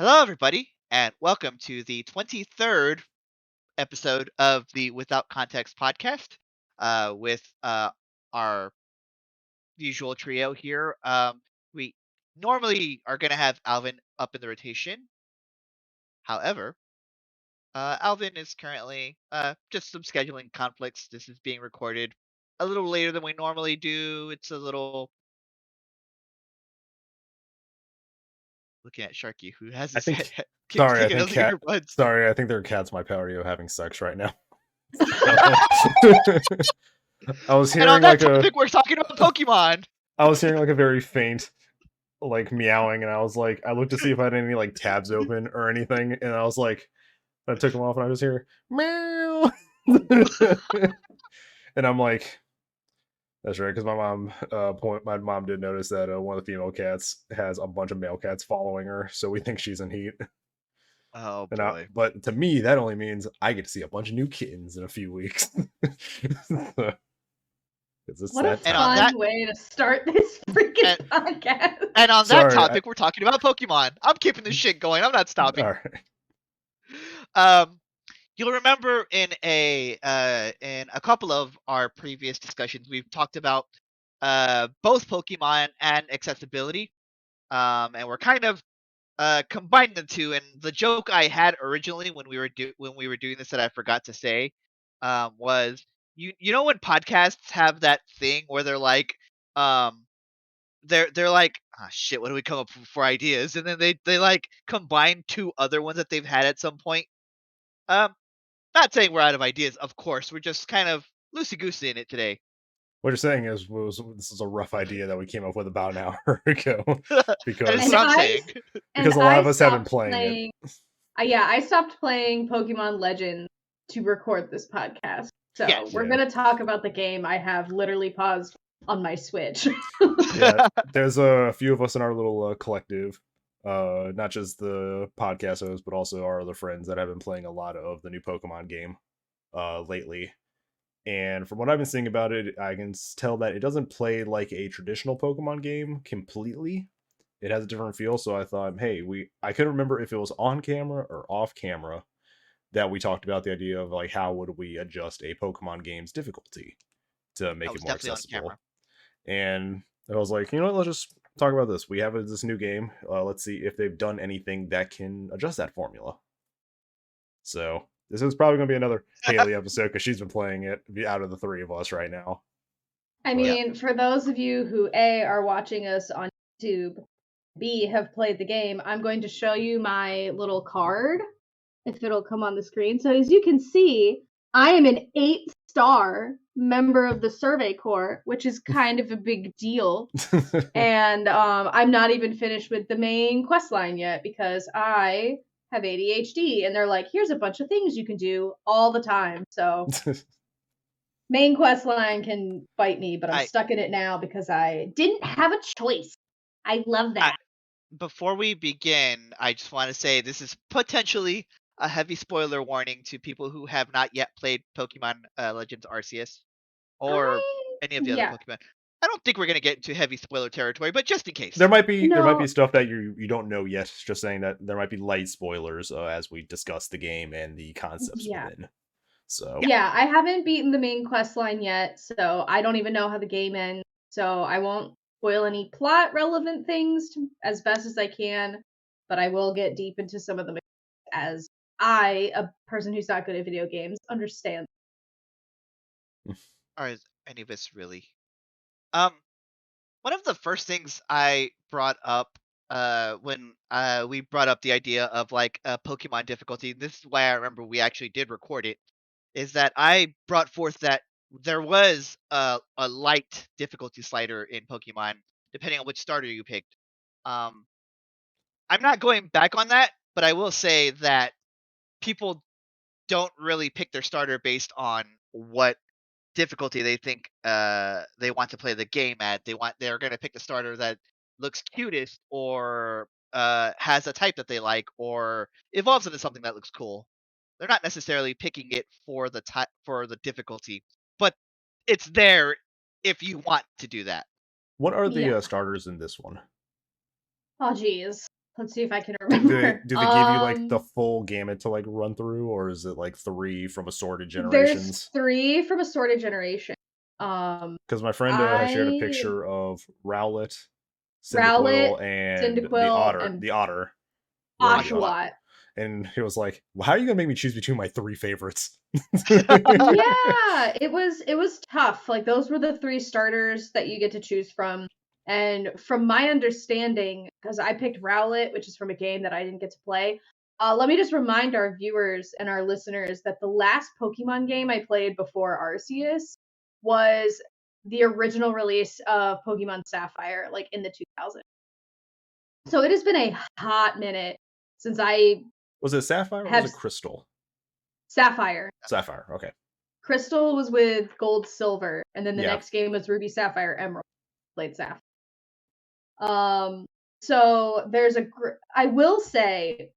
Hello, everybody, and welcome to the 23rd episode of the Without Context podcast with our usual trio here. We normally are going to have Alvin up in the rotation. However, Alvin is currently just some scheduling conflicts. This is being recorded a little later than we normally do. It's a little looking at Sharky, who has I his think. head Sorry, I taking think those cat. earbuds. Sorry, I think their cat's my patio having sex right now. I was And on hearing that like topic, we're talking about Pokemon. I was hearing like a very faint, like meowing, and I was like, I looked to see if I had any like tabs open or anything, and I was like, I took them off, and I just hear meow, and I'm like, that's right, because my mom did notice that one of the female cats has a bunch of male cats following her, so we think she's in heat. Oh And boy. but to me, that only means I get to see a bunch of new kittens in a few weeks. What a fun way to start this freaking podcast. And on that topic, we're talking about Pokemon. I'm keeping this shit going. I'm not stopping. All right. You'll remember in a couple of our previous discussions, we've talked about both Pokemon and accessibility, and we're kind of combining the two. And the joke I had originally when we were doing this that I forgot to say was you know when podcasts have that thing where they're like they're like, oh shit, what do we come up with for ideas? And then they like combine two other ones that they've had at some point. Not saying we're out of ideas, of course. We're just kind of loosey goosey in it today. What you're saying is this is a rough idea that we came up with about an hour ago because a lot of us have been playing it. Yeah, I stopped playing Pokemon Legends to record this podcast. So we're gonna talk about the game I have literally paused on my Switch. Yeah, there's a few of us in our little collective, not just the podcast hosts, but also our other friends that have been playing a lot of the new Pokemon game lately. And from what I've been seeing about it, I can tell that it doesn't play like a traditional Pokemon game completely. It has a different feel, so I thought, hey, I couldn't remember if it was on camera or off camera that we talked about the idea of like how would we adjust a Pokemon game's difficulty to make it more accessible. And I was like, you know what, let's just talk about this. We have this new game. Let's see if they've done anything that can adjust that formula. So this is probably going to be another Haley episode because she's been playing it out of the three of us right now. I mean, for those of you who A, are watching us on YouTube, B, have played the game, I'm going to show you my little card, if it'll come on the screen. So as you can see, I am an 8-star member of the Survey Corps, which is kind of a big deal. And I'm not even finished with the main quest line yet because I have ADHD, and they're like, here's a bunch of things you can do all the time. So main quest line can bite me, but I'm stuck in it now because I didn't have a choice. I love that. Before we begin, I just want to say this is potentially a heavy spoiler warning to people who have not yet played Pokemon Legends Arceus or any of the other Pokemon. I don't think we're going to get into heavy spoiler territory, but just in case. There might be stuff that you don't know yet. Just saying that there might be light spoilers as we discuss the game and the concepts within. So yeah, I haven't beaten the main quest line yet, so I don't even know how the game ends. So I won't spoil any plot relevant things as best as I can, but I will get deep into some of them as I, a person who's not good at video games, understand. Are any of us really? One of the first things I brought up when we brought up the idea of like a Pokemon difficulty, this is why I remember we actually did record it, is that I brought forth that there was a light difficulty slider in Pokemon, depending on which starter you picked. I'm not going back on that, but I will say that people don't really pick their starter based on what difficulty they think they want to play the game at. They're going to pick the starter that looks cutest or has a type that they like or evolves into something that looks cool. They're not necessarily picking it for the difficulty, but it's there if you want to do that. What are the starters in this one? Oh geez, Let's see if I can Do remember. they give you like the full gamut to like run through, or is it like 3 from assorted There's generations? 3 from assorted generation. Because my friend had shared a I picture of Rowlet, Rowlet, Cyndaquil, and Cyndaquil, and the otter. Oshawott. And he was like, well, how are you gonna make me choose between my 3 favorites? Yeah, it was tough. Like those were the 3 starters that you get to choose from. And from my understanding, because I picked Rowlet, which is from a game that I didn't get to play, let me just remind our viewers and our listeners that the last Pokemon game I played before Arceus was the original release of Pokemon Sapphire, like in the 2000s. So it has been a hot minute since I Was it Sapphire or was it Crystal? Sapphire. Sapphire, okay. Crystal was with Gold, Silver, and then the next game was Ruby, Sapphire, Emerald. Played Sapphire. So there's I will say,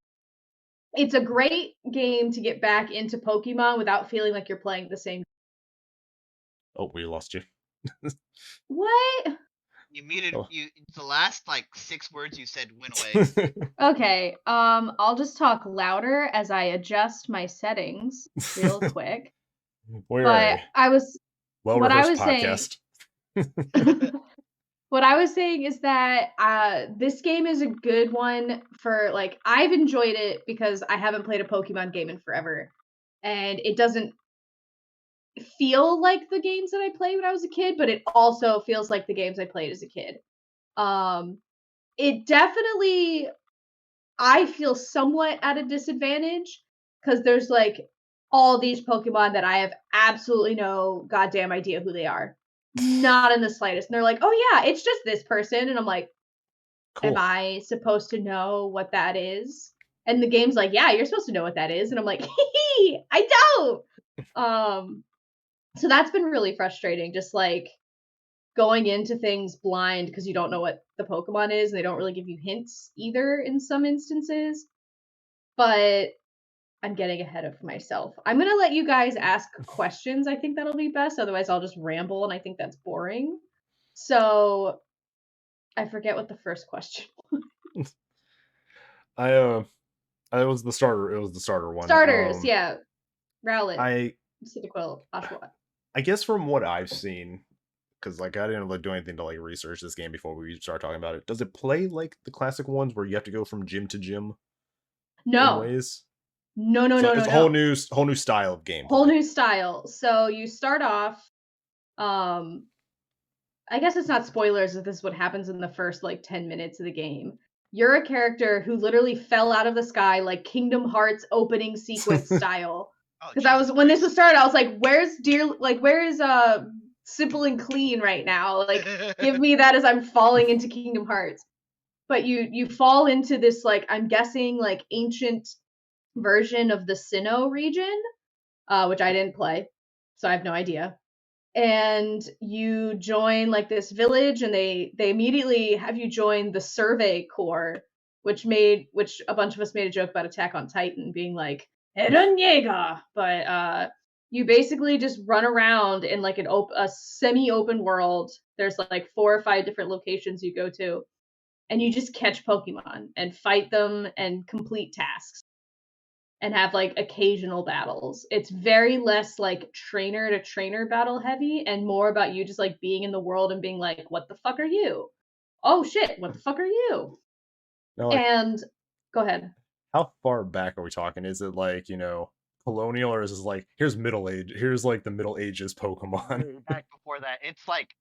it's a great game to get back into Pokemon without feeling like you're playing the same. Oh, we lost you. What? You muted you. The last like 6 words you said went away. Okay. I'll just talk louder as I adjust my settings real quick. But I was what I was podcast. saying. What I was saying is that this game is a good one for, like, I've enjoyed it because I haven't played a Pokemon game in forever. And it doesn't feel like the games that I played when I was a kid, but it also feels like the games I played as a kid. It definitely, I feel somewhat at a disadvantage because there's like all these Pokemon that I have absolutely no goddamn idea who they are. Not in the slightest. And they're like, oh yeah, it's just this person. And I'm like, cool. Am I supposed to know what that is? And the game's like, yeah, you're supposed to know what that is. And I'm like, I don't. So that's been really frustrating. Just like going into things blind because you don't know what the Pokemon is, and they don't really give you hints either in some instances. But I'm getting ahead of myself. I'm going to let you guys ask questions. I think that'll be best. Otherwise, I'll just ramble, and I think that's boring. So I forget what the first question was. It was the starter. It was the starter one. Starters, yeah. Rowlet, Cyndaquil, Oshawott. I guess from what I've seen, because like I didn't do anything to like research this game before we start talking about it. Does it play like the classic ones where you have to go from gym to gym? No. Ways? No. It's a whole new style of game. Whole new style. So you start off. I guess it's not spoilers if this is what happens in the first like 10 minutes of the game. You're a character who literally fell out of the sky like Kingdom Hearts opening sequence style. Because when this was started, I was like, where is Simple and Clean right now? Like, give me that as I'm falling into Kingdom Hearts. But you fall into this, like, I'm guessing, like, ancient version of the Sinnoh region, which I didn't play, so I have no idea. And you join, like, this village, and they immediately have you join the Survey Corps, which a bunch of us made a joke about Attack on Titan being like, Eren Yeager! But you basically just run around in like a semi-open world. There's like 4 or 5 different locations you go to, and you just catch Pokemon and fight them and complete tasks and have like occasional battles. It's very less like trainer to trainer battle heavy and more about you just like being in the world and being like, what the fuck are you? Oh shit, what the fuck are you? No, like, and go ahead. How far back are we talking? Is it like, colonial, or is it like here's like the Middle Ages Pokemon? Back before that, it's like,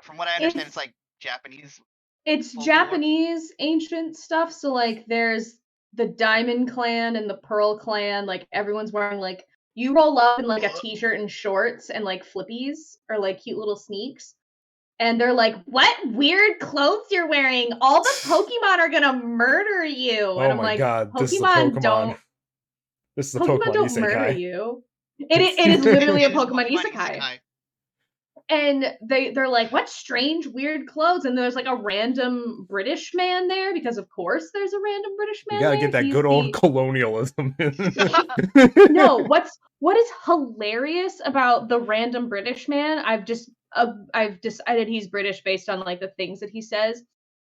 from what I understand, it's like Japanese. It's Japanese ancient stuff. So like there's the Diamond Clan and the Pearl Clan. Like everyone's wearing like, you roll up in like a t-shirt and shorts and like flippies or like cute little sneaks. And they're like, what weird clothes you're wearing? All the Pokemon are gonna murder you. Oh and I'm my like, god, this is a Pokemon. This is a Pokemon don't isekai. Murder you. It is literally a Pokemon isekai. And they're like, what strange, weird clothes? And there's like a random British man there, because of course there's a random British man. You gotta get that good old colonialism. No, what is hilarious about the random British man? I've decided he's British based on like the things that he says.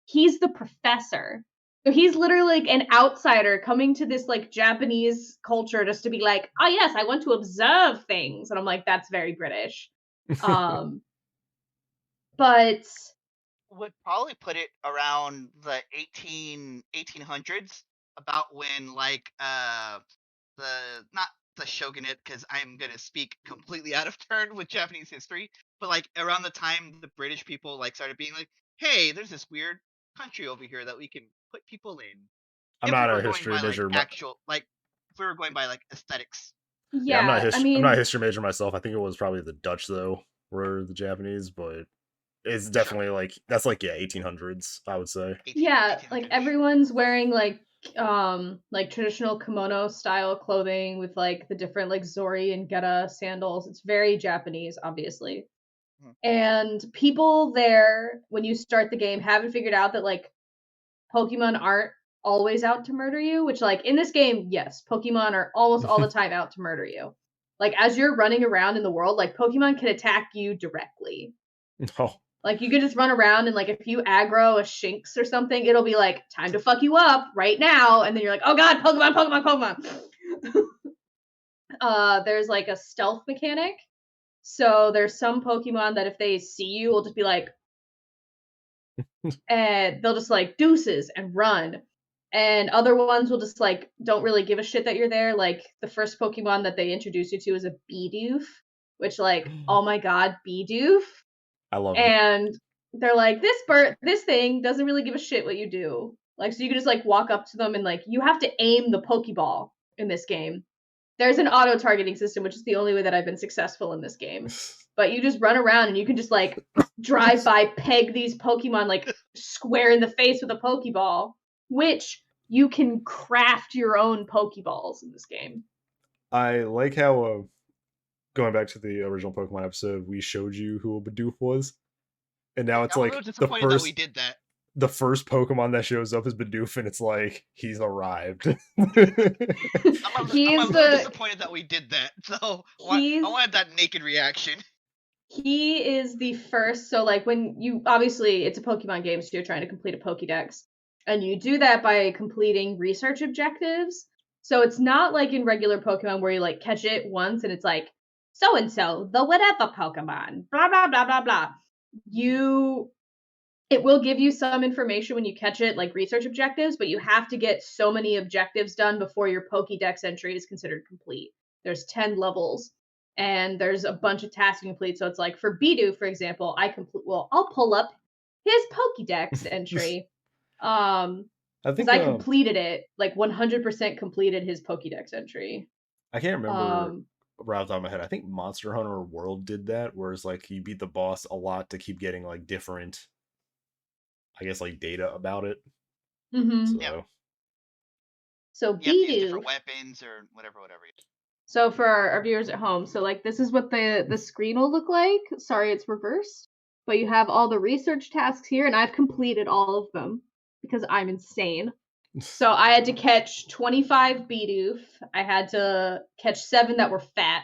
He's the professor, So he's literally like an outsider coming to this like Japanese culture just to be like, oh yes, I want to observe things. And I'm like, that's very British. But Would probably put it around the 1800s, about when like the not the shogunate, because I'm gonna speak completely out of turn with Japanese history, but like around the time the British people like started being like, hey, there's this weird country over here that we can put people in. I'm If we not were a going history by like major. actual like if we were going by like aesthetics. Yeah, I'm not yeah, I I'm not a mean, history major myself. I think it was probably the Dutch though, were the Japanese, but it's Sure. definitely like that's like 1800s, I would say. 18, yeah, like 1800s. everyone's wearing like traditional kimono style clothing with like the different like Zori and Geta sandals. It's very Japanese, obviously. Mhm. And people there, when you start the game, haven't figured out that like Pokemon aren't always out to murder you, which like in this game, yes, Pokemon are almost all the time out to murder you. Like as you're running around in the world, like Pokemon can attack you directly. Oh, Like you could just run around and like if you aggro a Shinx or something, it'll be like time to fuck you up right now, and then you're like, oh god, Pokemon, Pokemon, Pokemon. There's like a stealth mechanic. So there's some Pokemon that if they see you will just be like, and they'll just like deuces and run. And other ones will just like don't really give a shit that you're there. Like the first Pokemon that they introduce you to is a Bidoof, which like, oh my god, Bidoof. I love him. And they're like, this thing doesn't really give a shit what you do. Like, so you can just like walk up to them and like you have to aim the Pokeball in this game. There's an auto targeting system, which is the only way that I've been successful in this game. But you just run around and you can just like drive by, peg these Pokemon like square in the face with a Pokeball, which you can craft your own Pokeballs in this game. I like how going back to the original Pokemon episode, we showed you who a Bidoof was, and now it's I'm a like little disappointed that we did that. the first Pokemon that shows up is Bidoof, and it's like he's arrived. I'm a He's little disappointed that we did that. So I wanted that naked reaction. He is the first. So, like, when you obviously it's a Pokemon game, so you're trying to complete a Pokedex, and you do that by completing research objectives. So it's not like in regular Pokemon where you like catch it once and it's like so and so the whatever Pokemon, blah blah blah blah blah. It will give you some information when you catch it, like research objectives, but you have to get so many objectives done before your Pokédex entry is considered complete. There's 10 levels, and there's a bunch of tasks to complete. So it's like for Bidoof, for example, I'll pull up his Pokédex entry. I Because think I completed it, like 100% completed his Pokédex entry. I can't remember right off the top of my head. I think Monster Hunter World did that, where it's like you beat the boss a lot to keep getting like different, I guess, like data about it. Mm-hmm. Yeah. So you have to use Bidoof. different weapons or whatever. So for our viewers at home, so like this is what the screen will look like. Sorry, it's reversed. But you have all the research tasks here, and I've completed all of them because I'm insane. So I had to catch 25 Bidoof. I had to catch 7 that were fat.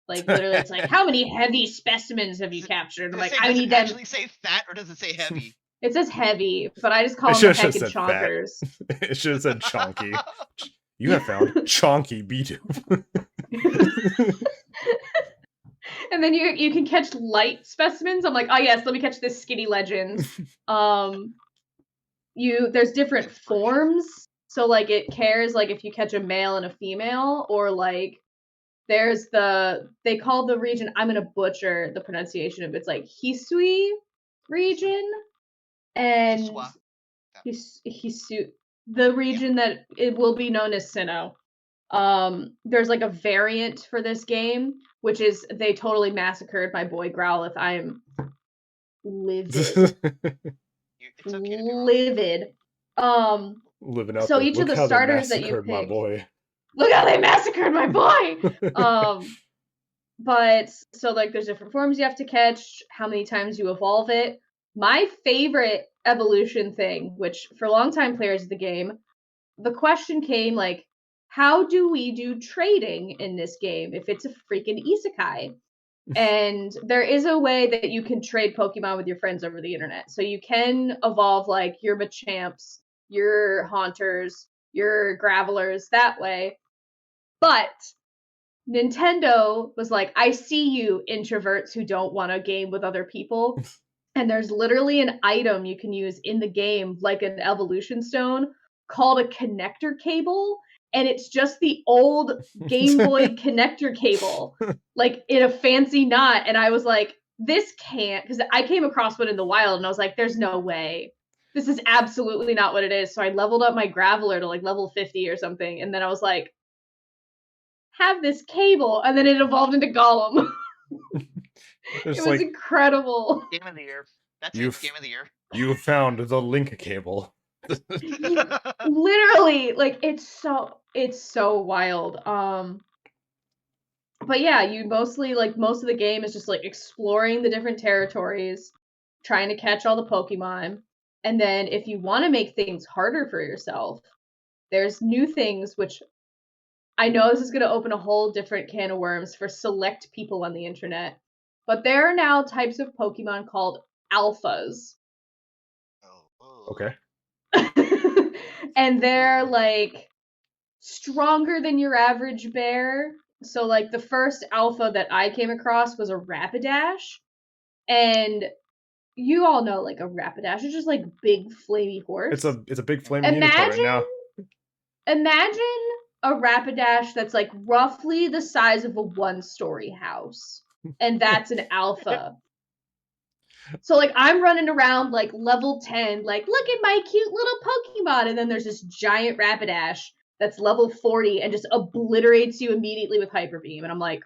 Like literally, it's like, how many heavy specimens have you captured? I'm like, I need them. Does it actually say fat or does it say heavy? It says heavy, but I just call It them the should have heckin' said fat. chonkers. It should have said chonky. You have found chonky Bidoof. And then you can catch light specimens. I'm like, oh yes, let me catch this skinny legend. There's different forms. So like it cares like if you catch a male and a female, or like there's they call the region, I'm gonna butcher the pronunciation of it. It's like Hisui region, and Hisu, the region that it will be known as Sinnoh. There's like a variant for this game, which is they totally massacred my boy Growlithe. I am livid. It's okay livid. Living up. So each of the starters that you pick, my boy. Look how they massacred my boy. But so like there's different forms you have to catch, how many times you evolve it. My favorite evolution thing, which for longtime players of the game, the question came like, how do we do trading in this game if it's a freaking isekai? And there is a way that you can trade Pokemon with your friends over the internet. So you can evolve like your Machamps your Haunters, your Gravelers that way. But Nintendo was like, I see you introverts who don't want to game with other people. And there's literally an item you can use in the game, like an evolution stone, called a connector cable. And it's just the old Game Boy connector cable, like in a fancy knot. And I was like, this can't, because I came across one in the wild and I was like, there's no way. This is absolutely not what it is. So I leveled up my Graveler to like level 50 or something. And then I was like, have this cable. And then it evolved into Gollum. It was like, incredible. Game of the year. That's Game of the year. You found the link cable. Literally, like it's so wild. But yeah, you mostly like most of the game is just like exploring the different territories, trying to catch all the Pokemon, and then if you want to make things harder for yourself, there's new things which I know this is going to open a whole different can of worms for select people on the internet. But there are now types of Pokemon called alphas. Okay. And they're like stronger than your average bear. So like the first alpha that I came across was a Rapidash. And you all know like a Rapidash is just like big flamey horse. It's a big flaming unicorn right now. Imagine a Rapidash that's like roughly the size of a one-story house. And that's an alpha. So like I'm running around like level 10, like look at my cute little Pokemon, and then there's this giant Rapidash that's level 40 and just obliterates you immediately with Hyper Beam, and I'm like,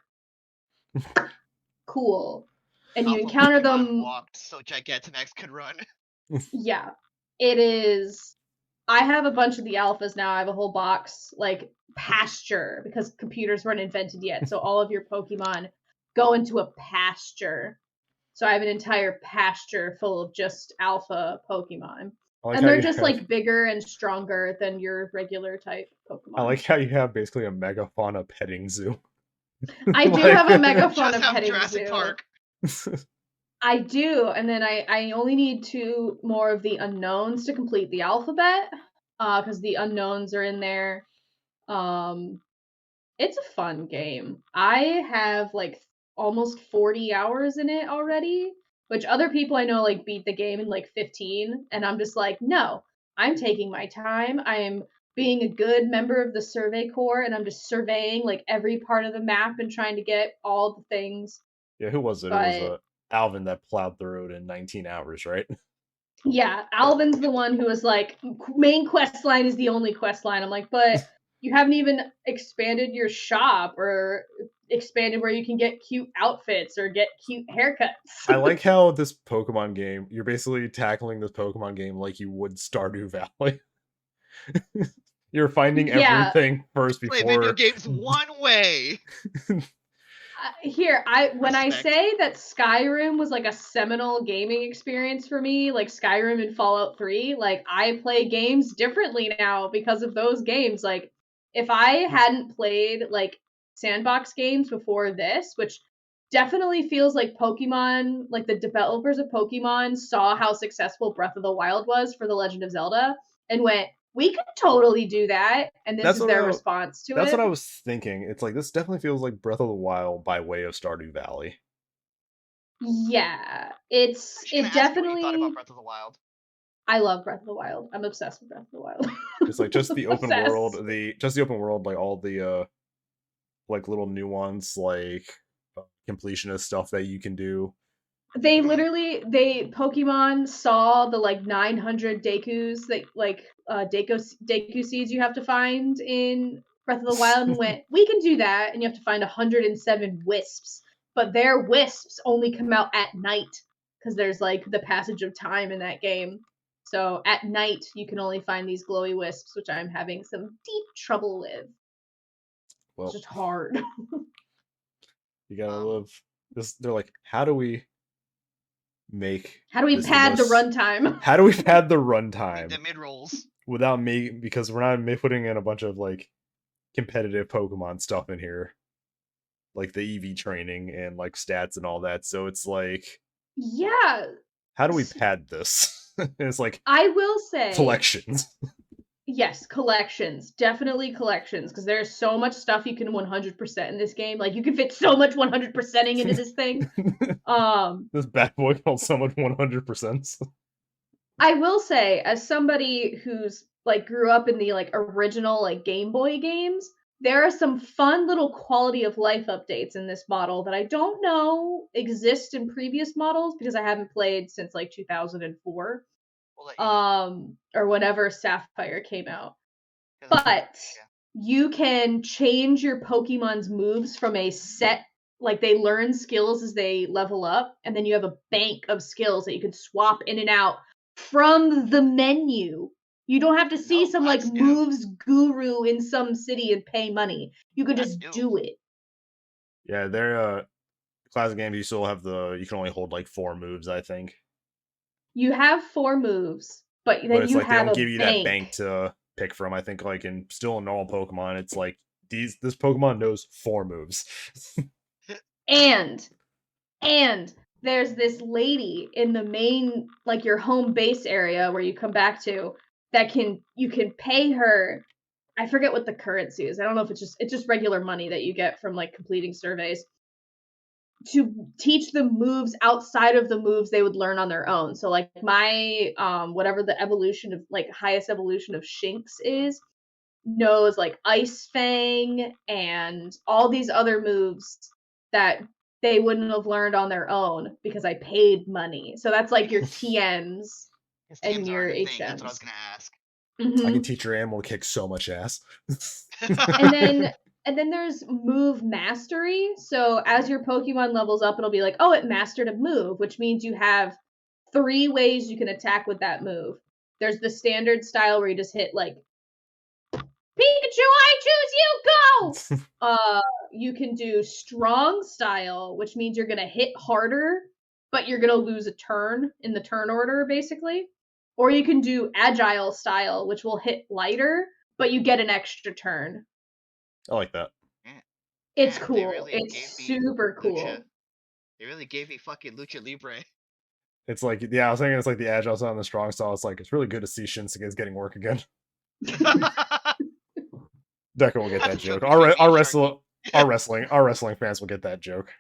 cool. And you encounter them. Walked so Gigantamax could run. Yeah, it is. I have a bunch of the alphas now. I have a whole box, like pasture, because computers weren't invented yet. So all of your Pokemon go into a pasture. So I have an entire pasture full of just alpha Pokemon. And they're just like bigger and stronger than your regular type Pokemon. I like how you have basically a megafauna petting zoo. I do have a megafauna petting Jurassic zoo. Park. I do, and then I only need 2 more of the unknowns to complete the alphabet, because the unknowns are in there. It's a fun game. I have like almost 40 hours in it already, which other people I know like beat the game in like 15, and I'm just like, no, I'm taking my time. I am being a good member of the Survey Corps, and I'm just surveying like every part of the map and trying to get all the things. Yeah, who was it? But it was Alvin that plowed through it in 19 hours, right? Yeah, Alvin's the one who was like, main quest line is the only quest line. I'm like, but you haven't even expanded your shop or expanded where you can get cute outfits or get cute haircuts. I like how this Pokemon game, you're basically tackling this Pokemon game like you would Stardew Valley. You're finding everything first before... Play video games one way! When I say that Skyrim was like a seminal gaming experience for me, like Skyrim and Fallout 3, like I play games differently now because of those games. Like if I hadn't played like sandbox games before this, which definitely feels like Pokemon, like the developers of Pokemon saw how successful Breath of the Wild was for The Legend of Zelda and went, we could totally do that, and this is their response to it. That's what I was thinking. It's like, this definitely feels like Breath of the Wild by way of Stardew Valley. Yeah, it definitely... What you thought about Breath of the Wild. I love Breath of the Wild. I'm obsessed with Breath of the Wild. Just the open world, like all the like little nuance, like completionist stuff that you can do. Pokemon saw the like 900 Dekus that like Deku seeds you have to find in Breath of the Wild and went, we can do that, and you have to find 107 wisps, but their wisps only come out at night because there's like the passage of time in that game. So at night you can only find these glowy wisps, which I'm having some deep trouble with. Well, it's just hard. You gotta love this. They're like, how do we pad the runtime? How do we pad the runtime? The mid rolls without because we're not putting in a bunch of like competitive Pokemon stuff in here, like the EV training and like stats and all that. So it's like, yeah, how do we pad this? It's like I will say collections. yes, collections. Definitely collections, because there's so much stuff you can 100% in this game. Like, you can fit so much 100%ing into this thing. This bad boy called someone 100%. I will say, as somebody who's like grew up in the like original like Game Boy games, there are some fun little quality of life updates in this model that I don't know exist in previous models because I haven't played since like 2004. We'll let you know. Or whenever Sapphire came out. 'Cause But yeah. you can change your Pokemon's moves from a set, like they learn skills as they level up, and then you have a bank of skills that you can swap in and out from the menu. You don't have to see No, some like that's new. moves guru in some city and pay money. You can That's just new. do it. Yeah, they're classic games. You still have you can only hold like 4 moves, I think. You have 4 moves, but But then it's you like they have don't a give you that bank bank. to pick from. I think like in normal Pokemon, it's like this Pokemon knows 4 moves. And there's this lady in the main, like your home base area where you come back to, that you can pay her. I forget what the currency is. I don't know if it's just regular money that you get from like completing surveys to teach them moves outside of the moves they would learn on their own. So like my whatever the evolution of like highest evolution of Shinx is, knows like Ice Fang and all these other moves that they wouldn't have learned on their own because I paid money. So that's like your TMs His and TMs are your a thing. That's what I was HMs. gonna ask. I can Mm-hmm. teach your animal to kick so much ass. And then there's move mastery. So as your Pokemon levels up, it'll be like, oh, it mastered a move, which means you have 3 ways you can attack with that move. There's the standard style where you just hit like Pikachu, I choose you, go! You can do strong style, which means you're gonna hit harder, but you're gonna lose a turn in the turn order, basically. Or you can do agile style, which will hit lighter, but you get an extra turn. I like that. Yeah. It's Man, they cool. really It's gave me super Lucha. cool. They really gave me fucking Lucha Libre. It's like, yeah, I was thinking it's like the agile style and the strong style. It's like, it's really good to see Shinsuke's getting work again. Deca will get That's that a joke joke. between me and Sharky. Our wrestling fans will get that joke.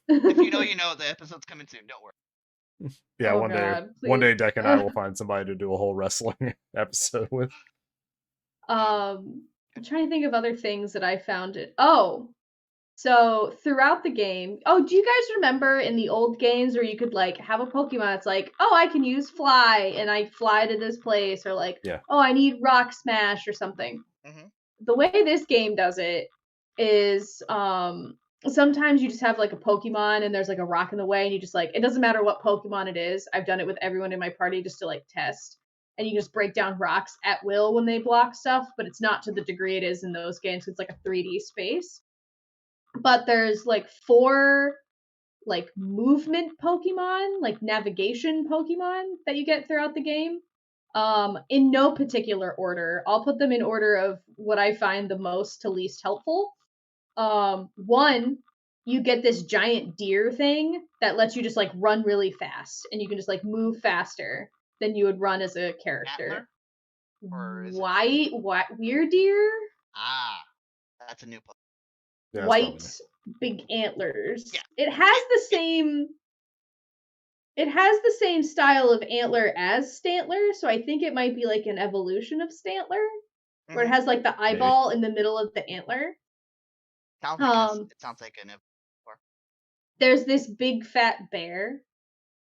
If you know, you know. The episode's coming soon. Don't worry. Yeah, Oh one god, day please. Deca and I will find somebody to do a whole wrestling episode with. I'm trying to think of other things that I found it. Oh, so throughout the game, do you guys remember in the old games where you could like have a Pokemon? It's like, oh, I can use Fly and I fly to this place, or like, Yeah. oh, I need Rock Smash or something. Mm-hmm. The way this game does it is, sometimes you just have like a Pokemon and there's like a rock in the way, and you just like, it doesn't matter what Pokemon it is. I've done it with everyone in my party just to like test. And you just break down rocks at will when they block stuff, but it's not to the degree it is in those games. It's like a 3D space. But there's like 4 like movement Pokemon, like navigation Pokemon that you get throughout the game. In no particular order. I'll put them in order of what I find the most to least helpful. 1, you get this giant deer thing that lets you just like run really fast, and you can just like move faster than you would run as a character. Antler? Or is it? White weird deer? Ah, that's a new Pokemon. Yeah, White big antlers. Yeah. It has the same style of antler as Stantler, so I think it might be like an evolution of Stantler, where it has like the eyeball in the middle of the antler. It sounds like an evolution. There's this big fat bear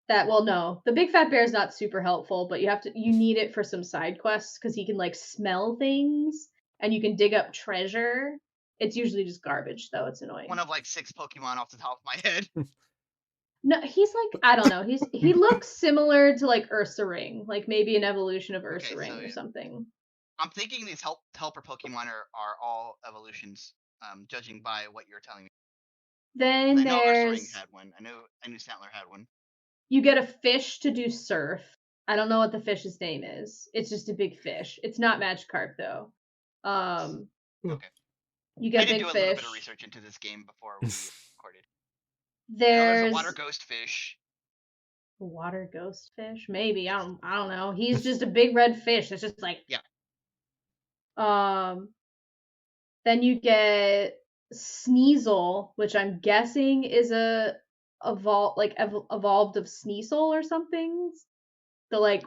that, well, no, the big fat bear is not super helpful, but you need it for some side quests because he can like smell things and you can dig up treasure. It's usually just garbage though. It's annoying. One of like 6 Pokemon off the top of my head. No, he's like, I don't know. He looks similar to like Ursaring, like maybe an evolution of Ursaring or something. I'm thinking these helper Pokemon are all evolutions, judging by what you're telling me. Then I know there's Ursaring had one. I knew Stantler had one. You get a fish to do surf. I don't know what the fish's name is. It's just a big fish. It's not Magikarp though. Okay. You get I did big do a fish. little bit of research into this game before we recorded. There's a water ghost fish. A water ghost fish? Maybe. I don't know. He's just a big red fish. It's just like Yeah. Then you get Sneasel, which I'm guessing is a evolved of Sneasel or something. The like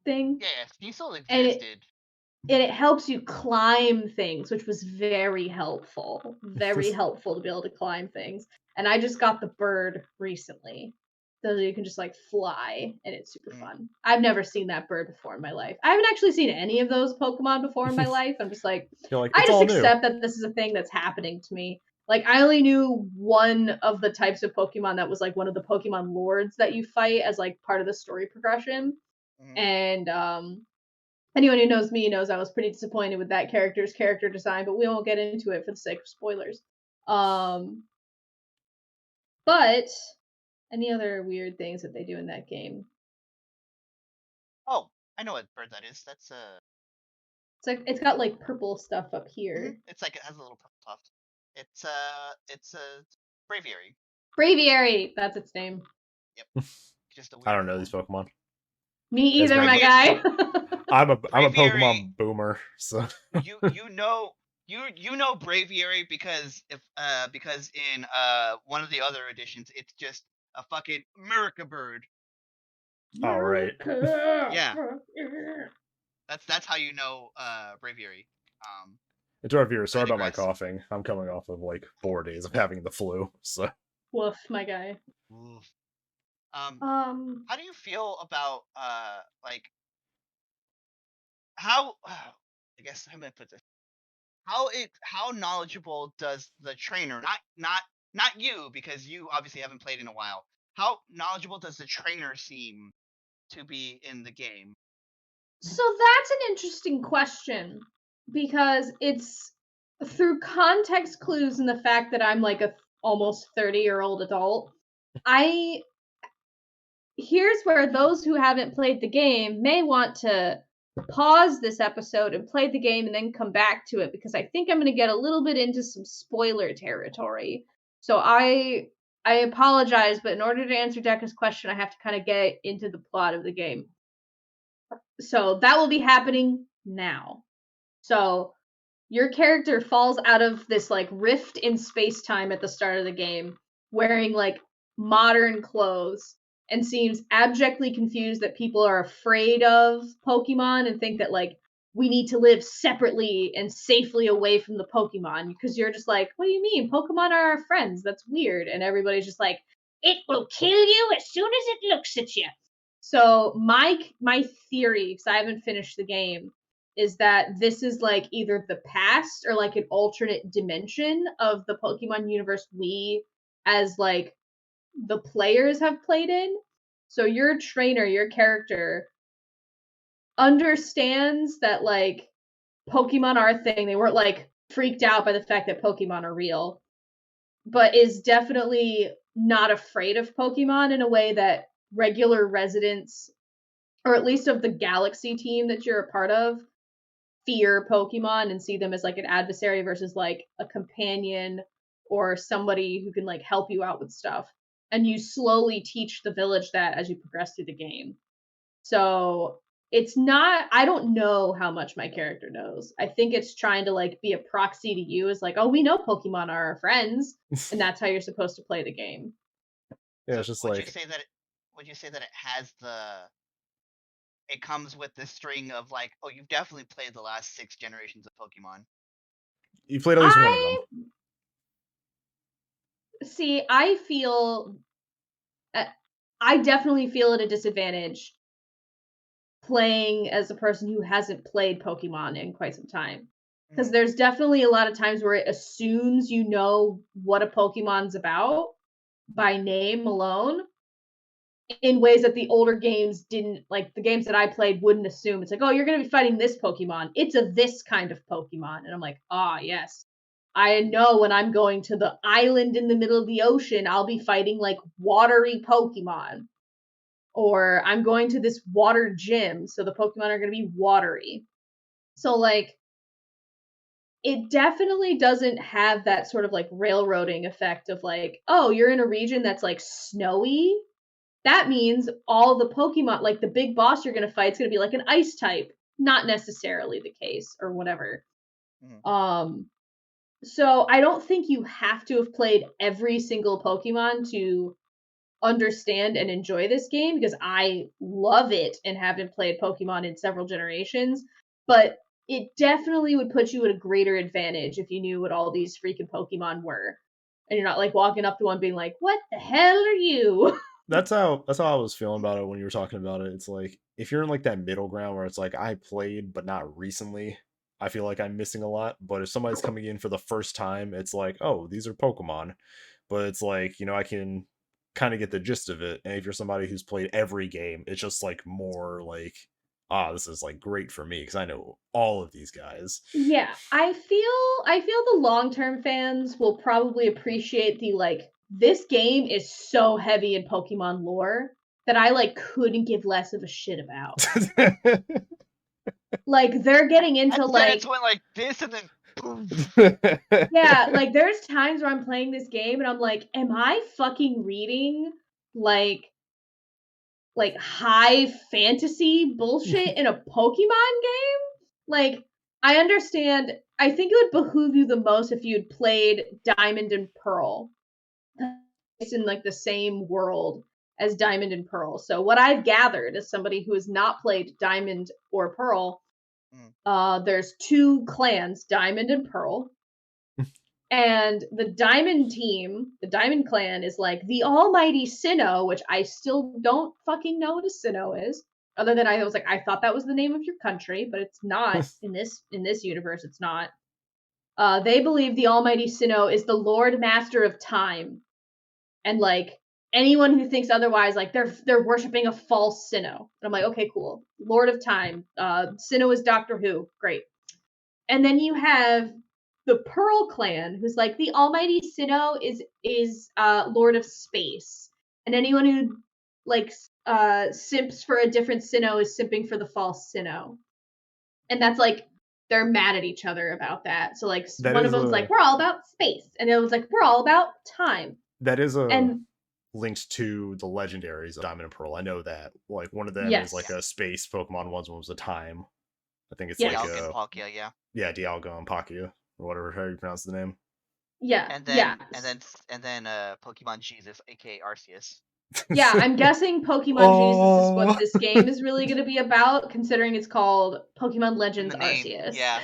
thing. Yeah, Sneasel And existed. it helps you climb things, which was very helpful. Very helpful to be able to climb things. And I just got the bird recently. So you can just like fly, and it's super fun. I've never seen that bird before in my life. I haven't actually seen any of those Pokemon before in my life. I'm just like, You're like, I it's just all new. accept that this is a thing that's happening to me. Like, I only knew one of the types of Pokemon that was like one of the Pokemon lords that you fight as like part of the story progression. And anyone who knows me knows I was pretty disappointed with that character's character design, but we won't get into it for the sake of spoilers. But any other weird things that they do in that game? Oh, I know what bird that is. That's It's like it's got like purple stuff up here. It's like it has a little purple tuft. It's a Braviary. Braviary, that's its name. Yep. Just a weird I don't know these Pokemon. Me either, my guy. I'm a Pokemon boomer, so you know Braviary because in one of the other editions it's just a fucking Murica bird. All right. Yeah. That's how you know Braviary. It's our viewer. Sorry about my coughing. I'm coming off of like 4 days of having the flu, so. Woof, my guy. Oof. How do you feel about like how I guess I'm gonna put this how knowledgeable does the trainer not you because you obviously haven't played in a while, how knowledgeable does the trainer seem to be in the game? So that's an interesting question because it's through context clues and the fact that I'm like a almost 30-year-old adult. Here's where those who haven't played the game may want to pause this episode and play the game and then come back to it because I think I'm going to get a little bit into some spoiler territory. So I apologize, but in order to answer Deca's question, I have to kind of get into the plot of the game. So that will be happening now. So your character falls out of this like rift in space-time at the start of the game, wearing like modern clothes, and seems abjectly confused that people are afraid of Pokemon and think that like we need to live separately and safely away from the Pokemon, because you're just like, what do you mean? Pokemon are our friends. That's weird. And everybody's just like, it will kill you as soon as it looks at you. So my theory, because I haven't finished the game, is that this is like either the past or like an alternate dimension of the Pokemon universe we as like the players have played in. So your trainer, your character, understands that like Pokemon are a thing. They weren't like freaked out by the fact that Pokemon are real, but is definitely not afraid of Pokemon in a way that regular residents, or at least of the Galaxy team that you're a part of, fear Pokemon and see them as like an adversary versus like a companion or somebody who can like help you out with stuff. And you slowly teach the village that as you progress through the game. So it's not, I don't know how much my character knows. I think it's trying to like be a proxy to you as like, oh, we know Pokemon are our friends, and that's how you're supposed to play the game. Yeah, so it's just would like, you say that it has it comes with this string of like, oh, you've definitely played the last 6 generations of Pokemon. You played at least one of them. See, I definitely feel at a disadvantage playing as a person who hasn't played Pokemon in quite some time. Because there's definitely a lot of times where it assumes you know what a Pokemon's about by name alone, in ways that the older games didn't, like the games that I played wouldn't assume. It's like, oh, you're going to be fighting this Pokemon. It's a this kind of Pokemon. And I'm like, yes. I know when I'm going to the island in the middle of the ocean, I'll be fighting like watery Pokemon. Or I'm going to this water gym, so the Pokemon are going to be watery. So like, it definitely doesn't have that sort of like railroading effect of like, oh, you're in a region that's like snowy. that means all the Pokemon, like the big boss you're gonna fight, is gonna be like an ice type. Not necessarily the case, or whatever. So I don't think you have to have played every single Pokemon to understand and enjoy this game, because I love it and haven't played Pokemon in several generations, but it definitely would put you at a greater advantage if you knew what all these freaking Pokemon were. And you're not like walking up to one being like, "What the hell are you?" That's how I was feeling about it when you were talking about it. It's like if you're in like that middle ground where it's like I played but not recently, I feel like I'm missing a lot. But if somebody's coming in for the first time, it's like, oh, these are Pokemon. But it's like, I can kind of get the gist of it. And if you're somebody who's played every game, it's just like more like, this is like great for me because I know all of these guys. Yeah, I feel the long-term fans will probably appreciate the like, this game is so heavy in Pokemon lore that I like couldn't give less of a shit about. Like they're getting into like it's went like this and then boom. Yeah, like there's times where I'm playing this game and I'm like, am I fucking reading like high fantasy bullshit in a Pokemon game? Like, I understand. I think it would behoove you the most if you'd played Diamond and Pearl. It's in like the same world as Diamond and Pearl. So what I've gathered as somebody who has not played Diamond or Pearl, there's two clans, Diamond and Pearl. And the Diamond team, the Diamond clan, is like the almighty Sinnoh, which I still don't fucking know what a Sinnoh is. Other than I was like, I thought that was the name of your country, but it's not in this universe. It's not. They believe the almighty Sinnoh is the Lord Master of Time, and like anyone who thinks otherwise, like they're worshiping a false Sinnoh. And I'm like, okay, cool. Lord of Time. Sinnoh is Doctor Who. Great. And then you have the Pearl clan, who's like the almighty Sinnoh is Lord of Space, and anyone who like simps for a different Sinnoh is simping for the false Sinnoh. And that's like they're mad at each other about that. So like one of them's like, we're all about space, and the other one's like, we're all about time. That is linked to the legendaries of Diamond and Pearl. I know that. Like one of them is like a space Pokemon, one was a time. I think it's like Dialga and Palkia, yeah. Yeah, Dialga and Palkia, or whatever how you pronounce the name. Yeah. And then Pokemon Jesus, aka Arceus. Yeah, I'm guessing Pokemon Jesus is what this game is really going to be about, considering it's called Pokemon Legends Arceus. Yeah.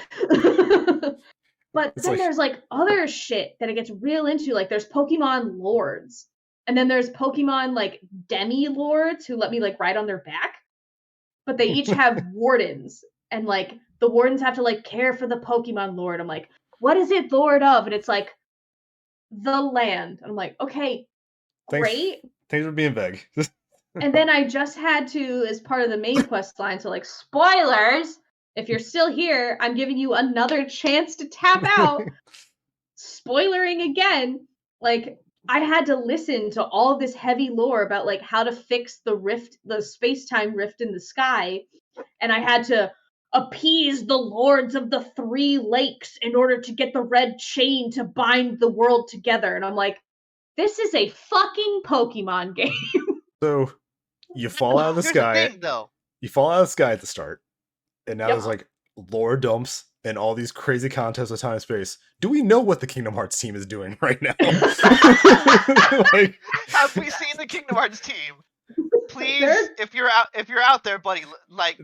But it's then there's like other shit that it gets real into. Like there's Pokemon Lords. And then there's Pokemon like Demi Lords who let me like ride on their back. But they each have wardens. And like the wardens have to like care for the Pokemon Lord. I'm like, what is it Lord of? And it's like the land. And I'm like, okay, great. Thanks for being vague. And then I just had to, as part of the main quest line, so like, spoilers, if you're still here, I'm giving you another chance to tap out. Spoilering again. Like, I had to listen to all of this heavy lore about like how to fix the rift, the space-time rift in the sky. And I had to appease the lords of the 3 lakes in order to get the red chain to bind the world together. And I'm like, this is a fucking Pokemon game. So you fall out of the sky. You fall out of the sky at the start. And now there's like lore dumps and all these crazy contests of time and space. Do we know what the Kingdom Hearts team is doing right now? Like, have we seen the Kingdom Hearts team? Please, if you're out there, buddy,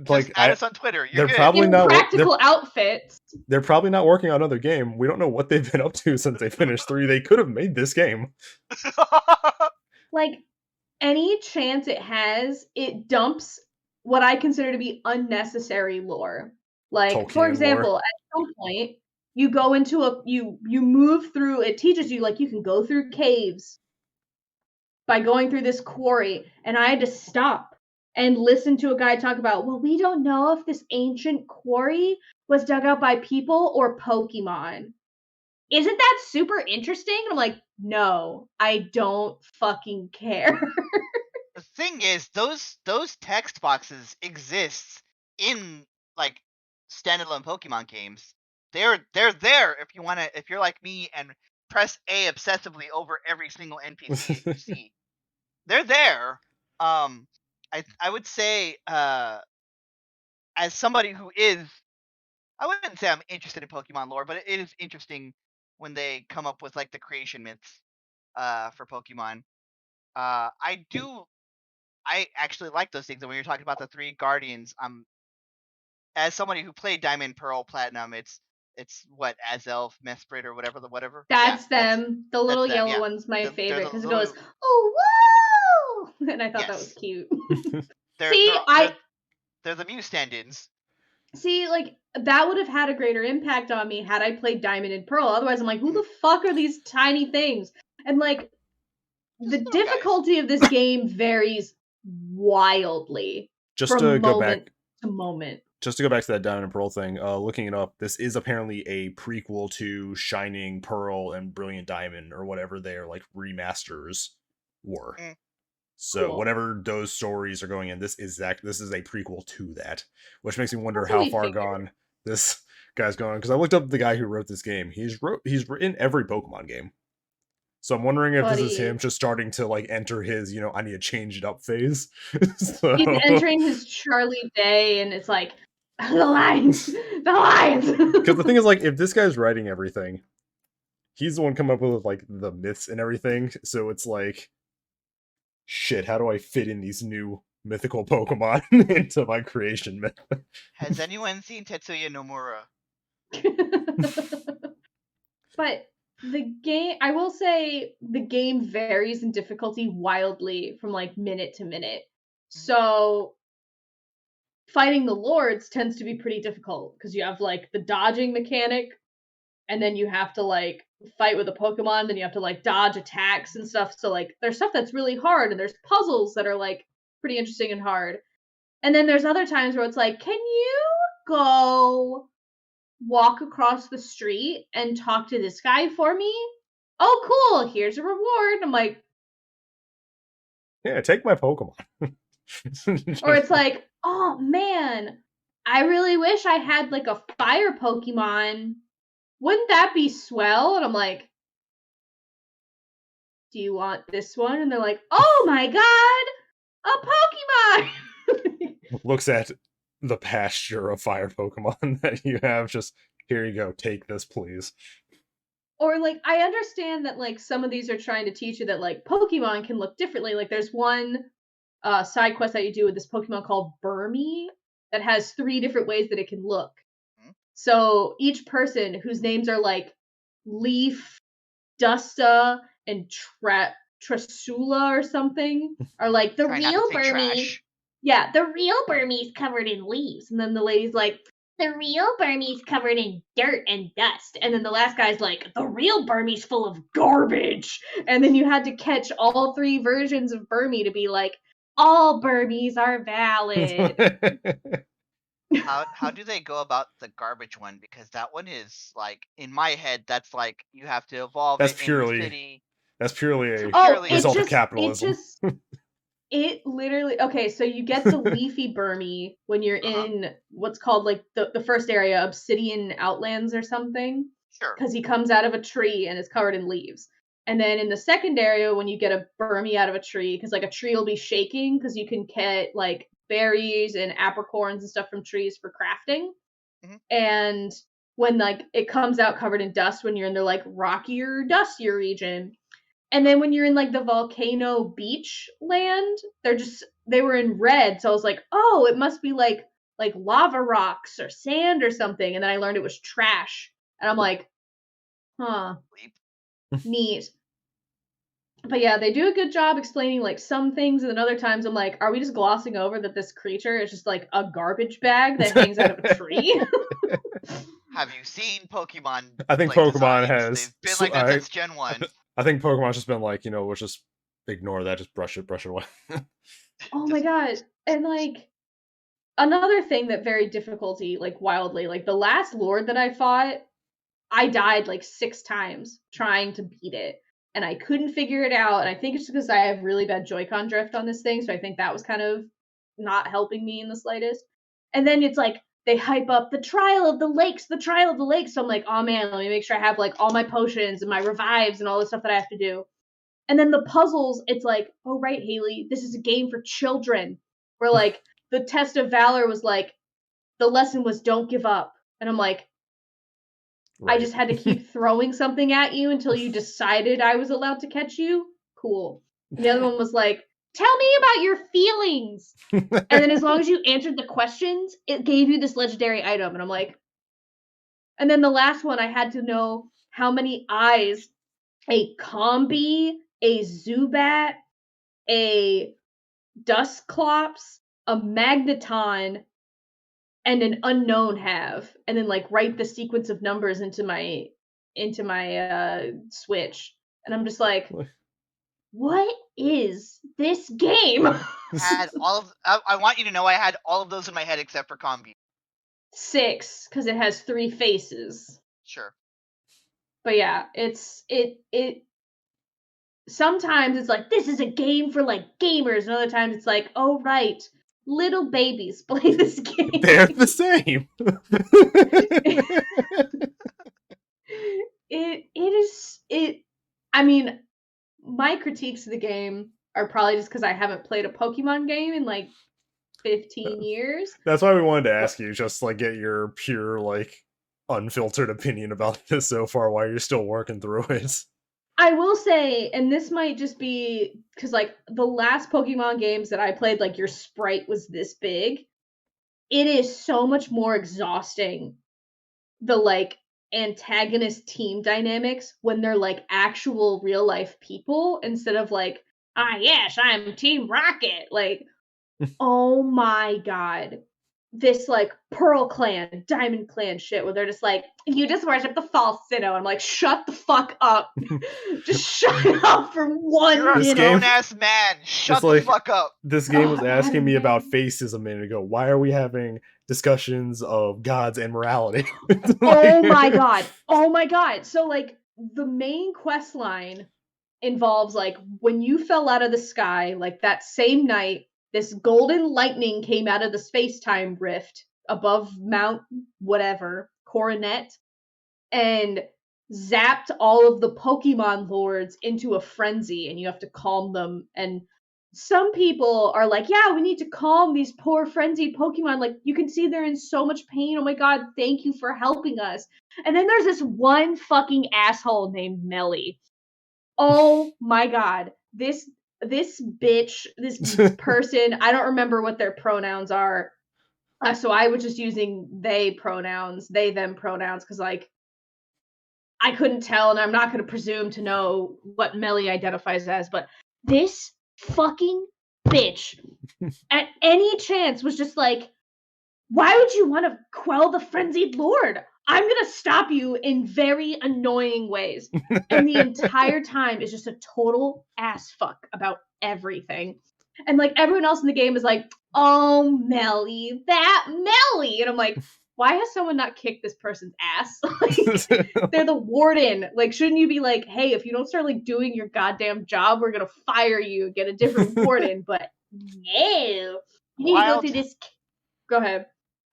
just add us on Twitter. You're they're probably not practical outfits. They're probably not working on another game. We don't know what they've been up to since they finished 3. They could have made this game. Like, any chance it has, it dumps what I consider to be unnecessary lore. Like, Tolkien for example, at some point, you go into you move through, it teaches you, like, you can go through caves by going through this quarry, and I had to stop and listen to a guy talk about, well, we don't know if this ancient quarry was dug out by people or Pokemon. Isn't that super interesting? And I'm like, no, I don't fucking care. The thing is, those text boxes exist in like standalone Pokemon games. They're there if you're like me and press A obsessively over every single NPC you see. They're there. I would say as somebody who is, I wouldn't say I'm interested in Pokemon lore, but it is interesting when they come up with like the creation myths for Pokemon. I actually like those things. And when you're talking about the three guardians, as somebody who played Diamond, Pearl, Platinum, it's what Azelf, Mesprit, or whatever. Yeah, That's them. The that's little them. yellow Yeah, one's my they're favorite the because it little goes, oh, whoa! And I thought that was yes. cute. They're See, they're they're the Mew stand-ins. See, like, that would have had a greater impact on me had I played Diamond and Pearl. Otherwise, I'm like, who the fuck are these tiny things? And, like, the difficulty of this game varies wildly Just from to go moment back to moment. Just to go back to that Diamond and Pearl thing, looking it up, this is apparently a prequel to Shining Pearl and Brilliant Diamond, or whatever their like remasters were. So Cool. whatever those stories are going in, this is a prequel to that, which makes me wonder That's what how we far figured. gone this guy's going. Because I looked up the guy who wrote this game. He's written every Pokemon game. So I'm wondering if this is him just starting to like enter his, I need to change it up phase. So... He's entering his Charlie Day, and it's like, the lines. Because the thing is, like, if this guy's writing everything, he's the one coming up with like the myths and everything. So it's like, shit, how do I fit in these new mythical Pokemon into my creation myth? Has anyone seen Tetsuya Nomura? But the game, I will say, the game varies in difficulty wildly from like minute to minute. So fighting the lords tends to be pretty difficult because you have like the dodging mechanic, and then you have to like fight with a Pokemon, then you have to like dodge attacks and stuff. So like there's stuff that's really hard, and there's puzzles that are like pretty interesting and hard. And then there's other times where it's like, can you go walk across the street and talk to this guy for me? Oh, cool. Here's a reward. I'm like, yeah, take my Pokemon. or it's like, oh man, I really wish I had like a fire Pokemon. Wouldn't that be swell? And I'm like, do you want this one? And they're like, oh my god, a Pokemon! Looks at the pasture of fire Pokemon that you have, just, here you go, take this, please. Or, like, I understand that, like, some of these are trying to teach you that, like, Pokemon can look differently. Like, there's one side quest that you do with this Pokemon called Burmy that has 3 different ways that it can look. So each person whose names are, like, Leaf, Dusta, and Trasula or something are like, the real Burmy. Yeah, the real Burmy's covered in leaves. And then the lady's like, the real Burmy's covered in dirt and dust. And then the last guy's like, the real Burmy's full of garbage. And then you had to catch all 3 versions of Burmy to be like, all Burmys are valid. How do they go about the garbage one? Because that one is like, in my head, that's like you have to evolve that's it purely, in the city. That's purely a result of capitalism. It literally, okay, so you get the leafy Burmy when you're in what's called like the first area, Obsidian Outlands or something. Sure. Because he comes out of a tree and is covered in leaves. And then in the second area, when you get a Burmy out of a tree, because like a tree will be shaking, because you can get like berries and apricorns and stuff from trees for crafting. And when like it comes out covered in dust when you're in the like rockier, dustier region. And then when you're in like the volcano beach land, they were in red. So I was like, oh, it must be like lava rocks or sand or something. And then I learned it was trash. And I'm like, huh, neat. But yeah, they do a good job explaining like some things, and then other times I'm like, are we just glossing over that this creature is just like a garbage bag that hangs out of a tree? Have you seen Pokemon? I think Pokemon has. They've been like that since Gen 1. I think Pokemon's just been like, let's just ignore that, just brush it away. Oh my god. And like another thing that varied difficulty like wildly, like the last Lord that I fought, I died like 6 times trying to beat it. And I couldn't figure it out. And I think it's because I have really bad Joy-Con drift on this thing. So I think that was kind of not helping me in the slightest. And then it's like, they hype up the Trial of the Lakes. So I'm like, oh man, let me make sure I have like all my potions and my revives and all the stuff that I have to do. And then the puzzles, it's like, oh right, Haley, this is a game for children. Where like the test of valor was like, the lesson was don't give up. And I'm like, I just had to keep throwing something at you until you decided I was allowed to catch you. Cool. And the other one was like, tell me about your feelings. And then as long as you answered the questions, it gave you this legendary item. And I'm like, and then the last one, I had to know how many eyes a Combi, a Zubat, a Dusclops, a Magneton, and an unknown have, and then like write the sequence of numbers into my Switch. And I'm just like, what is this game? Had all of I want you to know I had all of those in my head except for Combi. 6, because it has 3 faces. Sure. But yeah, it sometimes it's like, this is a game for like gamers, and other times it's like, oh right, little babies play this game. They're the same. I mean, my critiques of the game are probably just because I haven't played a Pokemon game in like 15 years. That's why we wanted to ask you, just like get your pure, like, unfiltered opinion about this so far while you're still working through it. I will say, and this might just be because like the last Pokemon games that I played, like your sprite was this big. It is so much more exhausting, the like antagonist team dynamics, when they're like actual real life people instead of like, yes, I'm Team Rocket. Like, oh my god. This like Pearl Clan, Diamond Clan shit where they're just like, you just worship the falsetto. I'm like, shut the fuck up. Just shut up for 1 You're minute. a grown-ass man. Shut the fuck up. This game was asking me about faces a minute ago. Why are we having discussions of gods and morality? Oh my god. Oh my god. So like the main quest line involves like when you fell out of the sky, like that same night, this golden lightning came out of the space-time rift above Mount whatever, Coronet, and zapped all of the Pokemon lords into a frenzy, and you have to calm them. And some people are like, yeah, we need to calm these poor frenzied Pokemon. Like, you can see they're in so much pain. Oh my god, thank you for helping us. And then there's this one fucking asshole named Melly. Oh my god. This bitch, this person, I don't remember what their pronouns are. So I was just using they pronouns, they, them pronouns, because like, I couldn't tell, and I'm not going to presume to know what Melly identifies as, but this fucking bitch, at any chance, was just like, why would you want to quell the frenzied lord? I'm going to stop you in very annoying ways. And the entire time is just a total ass fuck about everything. And like everyone else in the game is like, oh, Melly, that Melly. And I'm like, why has someone not kicked this person's ass? Like, they're the warden. Like, shouldn't you be like, hey, if you don't start like doing your goddamn job, we're going to fire you and get a different warden. But no, you need to go through this. Go ahead.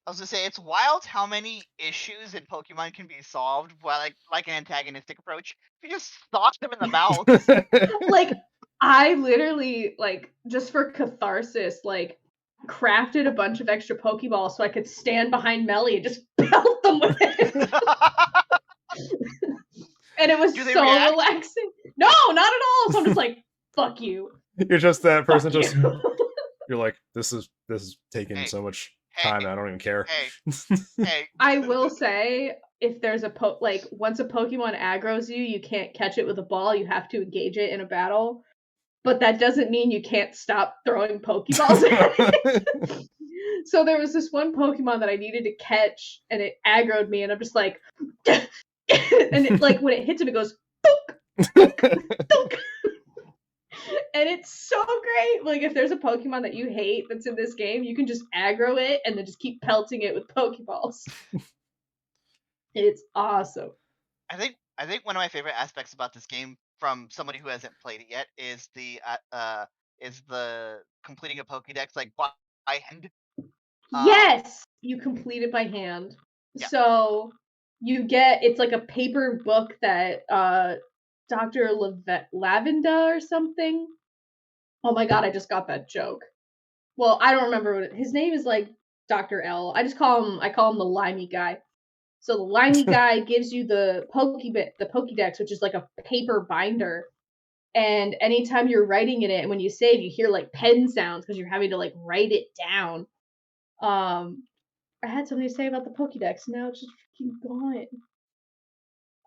I was gonna say, it's wild how many issues in Pokemon can be solved by like an antagonistic approach. If you just sock them in the mouth. Like, I literally, like, just for catharsis, like, crafted a bunch of extra Pokeballs so I could stand behind Melly and just pelt them with it. And it was so relaxing. No, not at all. So I'm just like, fuck you. You're just that person. Just you're like, this is taking so much time. I don't even care. Hey. I will say, if there's like once a Pokemon aggroes you, you can't catch it with a ball. You have to engage it in a battle. But that doesn't mean you can't stop throwing Pokeballs at it. So there was this one Pokemon that I needed to catch, and it aggroed me, and I'm just like, and it, like when it hits him, it goes, thunk, thunk, thunk. And it's so great. Like, if there's a Pokemon that you hate that's in this game, you can just aggro it and then just keep pelting it with Pokeballs. It's awesome. I think one of my favorite aspects about this game, from somebody who hasn't played it yet, is the completing a Pokedex like by hand. Yes, you complete it by hand. Yeah. So you get, it's like a paper book that Dr. Lavenda or something. Oh my god, I just got that joke. Well, I don't remember his name is like Dr. L. I call him the limey guy. So the limey guy gives you the Pokedex, which is like a paper binder. And anytime you're writing in it, and when you save, you hear like pen sounds because you're having to like write it down. I had something to say about the Pokedex. Now it's just freaking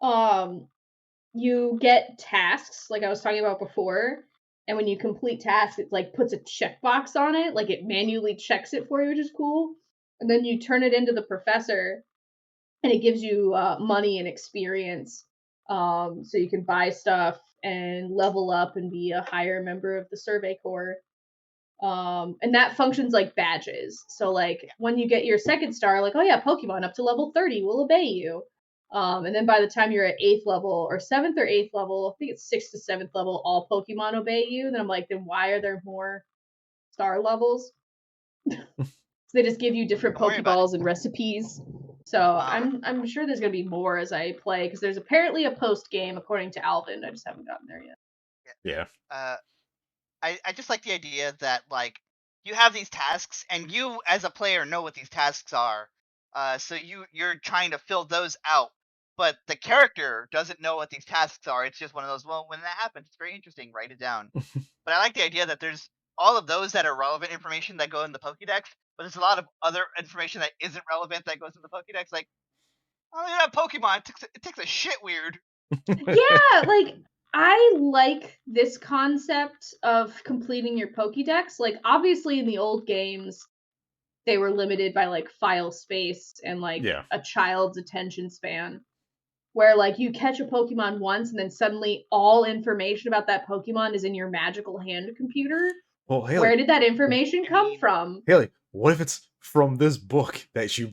gone. You get tasks, like I was talking about before, and when you complete tasks, it like puts a checkbox on it, like it manually checks it for you, which is cool. And then you turn it into the professor, and it gives you money and experience, so you can buy stuff and level up and be a higher member of the Survey Corps. And that functions like badges. So like when you get your second star, like, oh yeah, Pokemon up to level 30 will obey you. And then by the time you're at 8th level or 7th or 8th level, I think it's 6th to 7th level, all Pokemon obey you. And then I'm like, then why are there more star levels? So they just give you different Pokeballs and recipes. So I'm sure there's gonna be more as I play, because there's apparently a post game according to Alvin. I just haven't gotten there yet. Yeah. I just like the idea that like you have these tasks and you as a player know what these tasks are. So you're trying to fill those out, but the character doesn't know what these tasks are. It's just one of those, well, when that happens, it's very interesting, write it down. But I like the idea that there's all of those that are relevant information that go in the Pokédex, but there's a lot of other information that isn't relevant that goes in the Pokédex. Like, oh, you have Pokemon, it takes a shit weird. Yeah, like I like this concept of completing your Pokédex. Like obviously in the old games, they were limited by like file space and like a child's attention span. Where like you catch a Pokemon once and then suddenly all information about that Pokemon is in your magical hand computer. Well, Haley, where did that information come from? Haley, what if it's from this book that you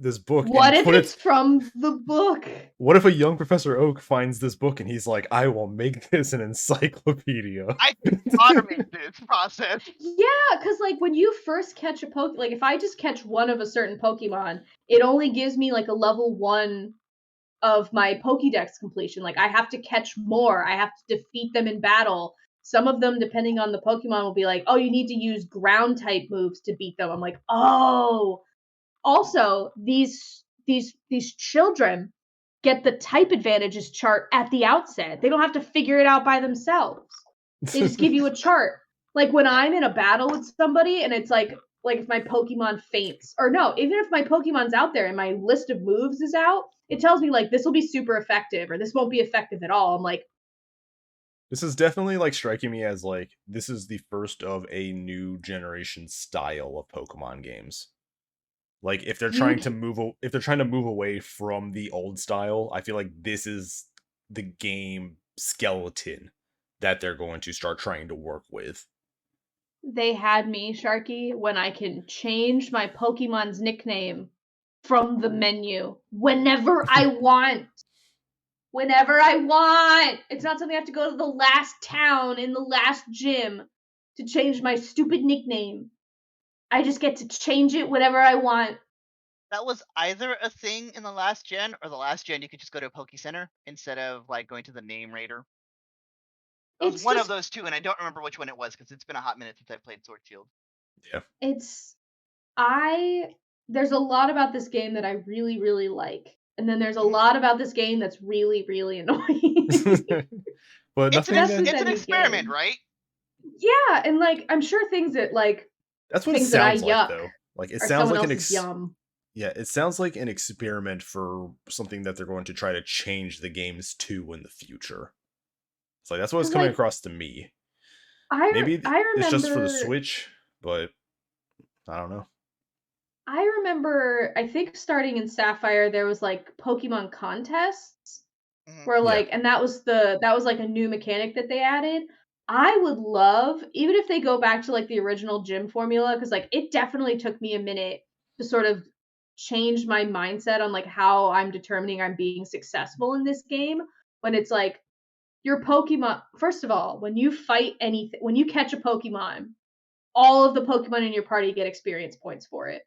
What if it's from the book? What if a young Professor Oak finds this book and he's like, I will make this an encyclopedia? I can automate this process. Yeah, because like when you first catch a like if I just catch one of a certain Pokemon, it only gives me like a level 1 of my Pokédex completion. Like I have to catch more. I have to defeat them in battle. Some of them, depending on the Pokemon, will be like, oh, you need to use ground type moves to beat them. I'm like, oh. Also, these children get the type advantages chart at the outset. They don't have to figure it out by themselves. They just give you a chart. Like when I'm in a battle with somebody and it's like if my Pokemon faints, or no, even if my Pokemon's out there and my list of moves is out, it tells me like this will be super effective or this won't be effective at all. I'm like, this is definitely like striking me as like this is the first of a new generation style of Pokemon games. Like if they're trying to move away from the old style, I feel like this is the game skeleton that they're going to start trying to work with. They had me, Sharky, when I can change my Pokemon's nickname from the menu whenever I want. Whenever I want. It's not something I have to go to the last town in the last gym to change my stupid nickname. I just get to change it whenever I want. That was either a thing in the last gen, or the last gen you could just go to a Poke Center instead of like going to the name raider. It was one of those two, and I don't remember which one it was because it's been a hot minute since I played Sword Shield. Yeah. There's a lot about this game that I really, really like. And then there's a lot about this game that's really, really annoying. But it's an experiment, game. Right? Yeah, and like I'm sure things that like that's what it sounds like though. Like it sounds like an yeah, it sounds like an experiment for something that they're going to try to change the games to in the future. It's like that's what it's coming across to me. Maybe it's just for the Switch, but I don't know. I remember, I think starting in Sapphire, there was like Pokemon contests where like, and that was like a new mechanic that they added. I would love, even if they go back to like the original gym formula, because like it definitely took me a minute to sort of change my mindset on like how I'm determining I'm being successful in this game. When it's like your Pokemon, first of all, when you fight anything, when you catch a Pokemon, all of the Pokemon in your party get experience points for it.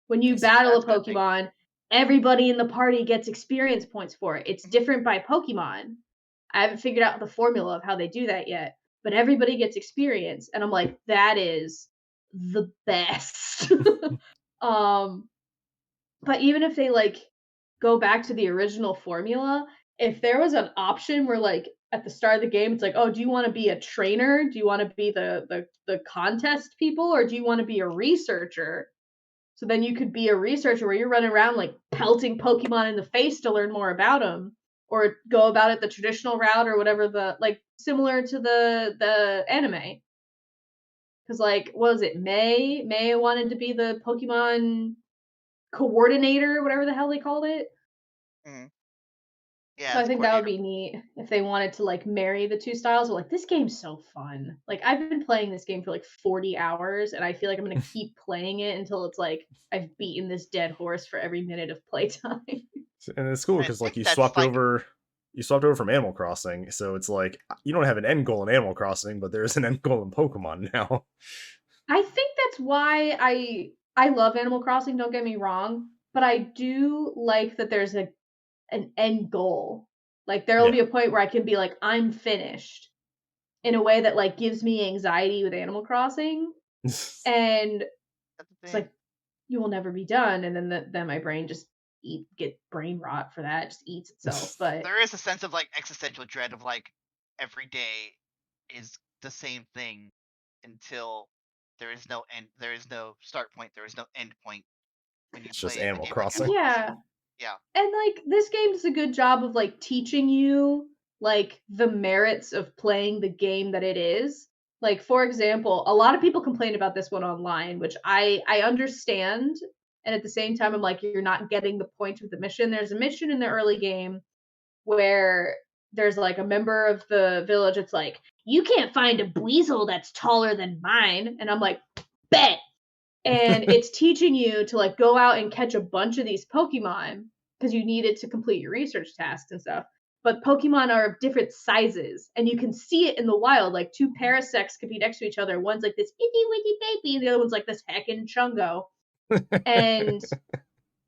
When you battle a Pokemon, everybody in the party gets experience points for it. It's different by Pokemon. I haven't figured out the formula of how they do that yet, but everybody gets experience, and I'm like, that is the best. um, but even if they like go back to the original formula, if there was an option where like at the start of the game it's like, oh, do you want to be a trainer? Do you want to be the contest people, or do you want to be a researcher? So then you could be a researcher where you're running around like pelting Pokemon in the face to learn more about them, or go about it the traditional route or whatever, the like similar to the anime. Because like, what was it? May wanted to be the Pokemon coordinator, whatever the hell they called it. Mhm. So Yeah, I it's think that would coordinator. be neat if they wanted to like marry the two styles. Or like, this game's so fun. Like I've been playing this game for like 40 hours, and I feel like I'm gonna keep playing it until it's like I've beaten this dead horse for every minute of playtime. And it's cool I because like think that's like you swapped over from Animal Crossing, so it's like you don't have an end goal in Animal Crossing, but there is an end goal in Pokemon now. I think that's why I love Animal Crossing, don't get me wrong, but I do like that there's an end goal. Like there'll Yeah. be a point where I can be like, I'm finished in a way that like gives me anxiety with Animal Crossing. And that's the it's thing. like, you will never be done. And then my brain just get brain rot for that, just eats itself. But There is a sense of like existential dread of like every day is the same thing until there is no end, there is no start point, there is no end point when you It's just play a Animal game like Crossing. Animal Crossing. yeah, Yeah. and like this game does a good job of like teaching you like the merits of playing the game that it is. Like for example, a lot of people complain about this one online, which I understand, and at the same time I'm like, you're not getting the point of the mission. There's a mission in the early game where there's like a member of the village. It's like, you can't find a Buizel that's taller than mine, and I'm like, bet. And it's teaching you to like go out and catch a bunch of these Pokemon because you need it to complete your research tasks and stuff. But Pokemon are of different sizes, and you can see it in the wild. Like two Parasects could be next to each other. One's like this itty witty baby, and the other one's like this heckin' Chungo. And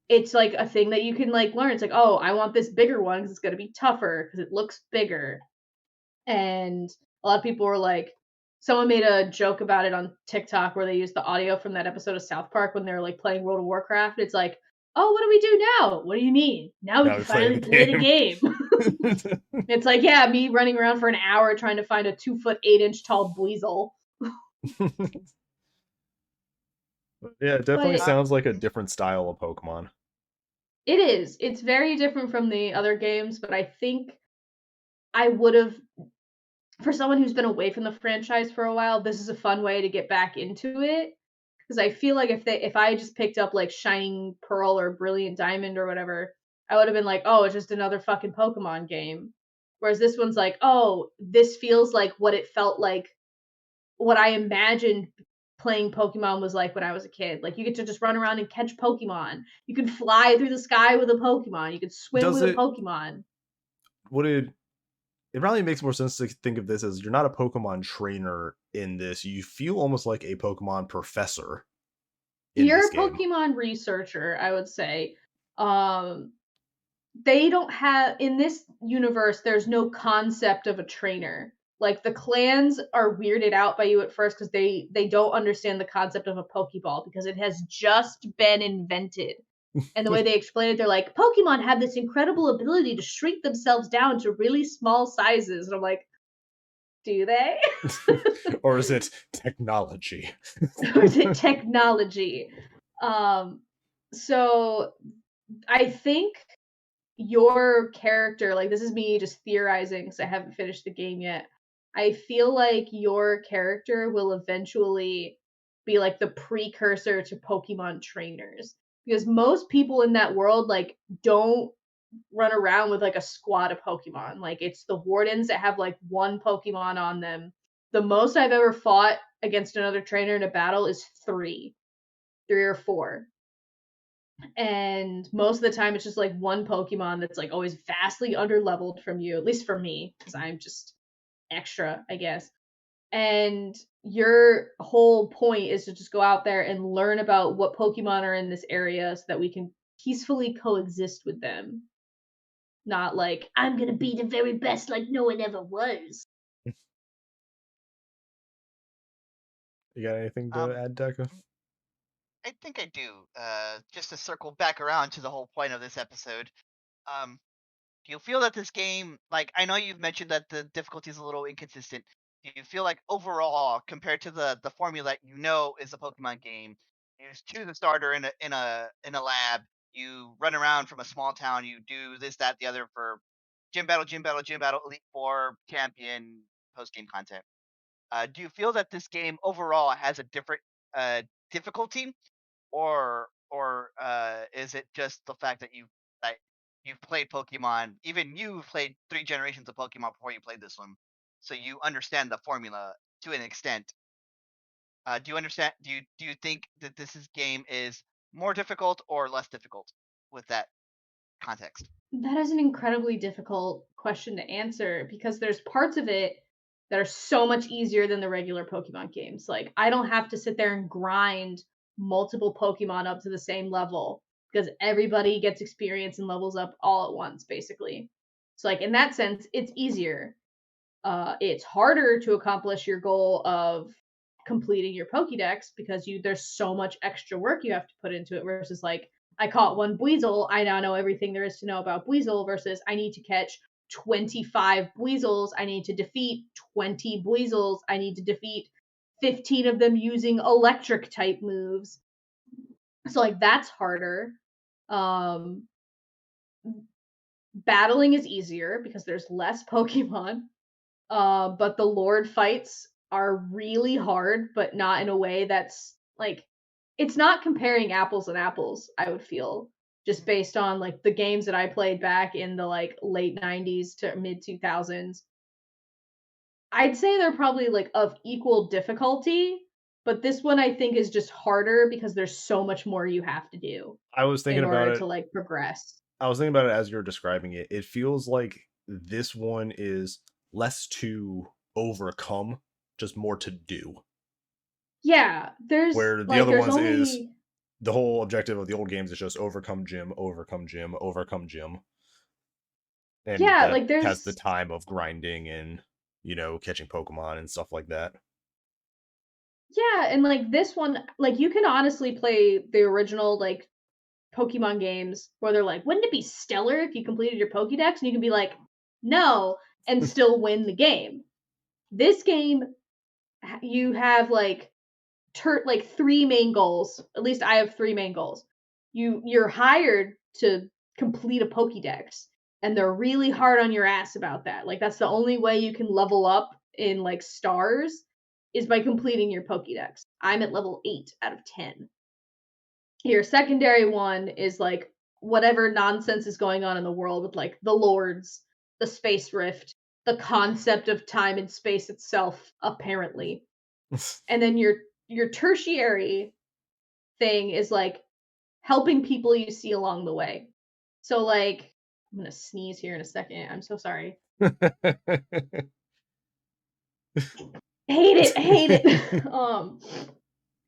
it's like a thing that you can like learn. It's like, oh, I want this bigger one because it's gonna be tougher because it looks bigger. And a lot of people were like, someone made a joke about it on TikTok where they used the audio from that episode of South Park when they were like playing World of Warcraft. It's like, oh, what do we do now? What do you mean? Now we Now can we play finally the play the game. game. It's like, yeah, me running around for an hour trying to find a 2'8" tall Buizel. Yeah, it definitely But sounds like a different style of Pokemon. it is. It's very different from the other games, but I think I would have, for someone who's been away from the franchise for a while, this is a fun way to get back into it. Because I feel like if I just picked up like Shining Pearl or Brilliant Diamond or whatever, I would have been like, oh, it's just another fucking Pokemon game. Whereas this one's like, oh, this feels like what it felt like, what I imagined playing Pokemon was like when I was a kid. Like you get to just run around and catch Pokemon. You can fly through the sky with a Pokemon. You can swim Does with a it Pokemon. would it probably makes more sense to think of this as you're not a Pokemon trainer in this. You feel almost like a Pokemon professor in You're this a game. Pokemon researcher, I would say. Um, they don't have, in this universe, there's no concept of a trainer. Like the clans are weirded out by you at first because they don't understand the concept of a Pokeball because it has just been invented. And the way they explain it, they're like, Pokemon have this incredible ability to shrink themselves down to really small sizes. And I'm like, do they? Or is it technology? Or is it technology? Um, so I think your character, like this is me just theorizing because I haven't finished the game yet. I feel like your character will eventually be like the precursor to Pokemon trainers because most people in that world like don't run around with like a squad of Pokemon. Like it's the wardens that have like one Pokemon on them. The most I've ever fought against another trainer in a battle is three or four. And most of the time it's just like one Pokemon that's like always vastly underleveled from you, at least for me, because I'm just extra, I guess. And your whole point is to just go out there and learn about what Pokemon are in this area so that we can peacefully coexist with them. not like I'm gonna be the very best like no one ever was. You got anything to Um, add, Deca? I think I do. Just to circle back around to the whole point of this episode. Um, do you feel that this game, like, I know you've mentioned that the difficulty is a little inconsistent. Do you feel like overall, compared to the formula you know is a Pokemon game, you just choose a starter in a lab, you run around from a small town, you do this, that, the other for gym battle, Elite Four, champion, post game content. Do you feel that this game overall has a different difficulty, or is it just the fact that you've played Pokemon, even you've played 3 generations of Pokemon before you played this one, so you understand the formula to an extent. Do you understand? Do you think that game is more difficult or less difficult with that context? That is an incredibly difficult question to answer because there's parts of it that are so much easier than the regular Pokemon games. Like, I don't have to sit there and grind multiple Pokemon up to the same level because everybody gets experience and levels up all at once, basically. So, like, in that sense, it's easier. It's harder to accomplish your goal of completing your Pokédex because there's so much extra work you have to put into it versus like I caught one Buizel, I now know everything there is to know about Buizel versus I need to catch 25 Buizels, I need to defeat 20 Buizels, I need to defeat 15 of them using electric type moves. So like that's harder. Um Battling is easier because there's less Pokemon. But the Lord fights are really hard, but not in a way that's like it's not comparing apples and apples, I would feel, just based on like the games that I played back in the like late 90s to mid 2000s. I'd say they're probably like of equal difficulty, but this one I think is just harder because there's so much more you have to do I was thinking in about order it. to like progress. I was thinking about it as you're describing it. It feels like this one is less to overcome, just more to do. Yeah, Where the other there's ones is only the whole objective of the old games is just overcome gym, overcome gym, overcome gym. And yeah, that like has the there's time of grinding and, catching Pokemon and stuff like that. Yeah, and like this one, like you can honestly play the original like Pokemon games where they're like, wouldn't it be stellar if you completed your Pokédex? And you can be like, no, and still win the game. This game, you have like like three main goals. At least I have three main goals. You're hired to complete a Pokédex, and they're really hard on your ass about that. Like that's the only way you can level up in like stars is by completing your Pokédex. I'm at level 8 out of 10. Your secondary one is like whatever nonsense is going on in the world with like the lords, the space rift, the concept of time and space itself apparently. And then your tertiary thing is like helping people you see along the way. So like I'm going to sneeze here in a second. I'm so sorry. Hate it, hate it.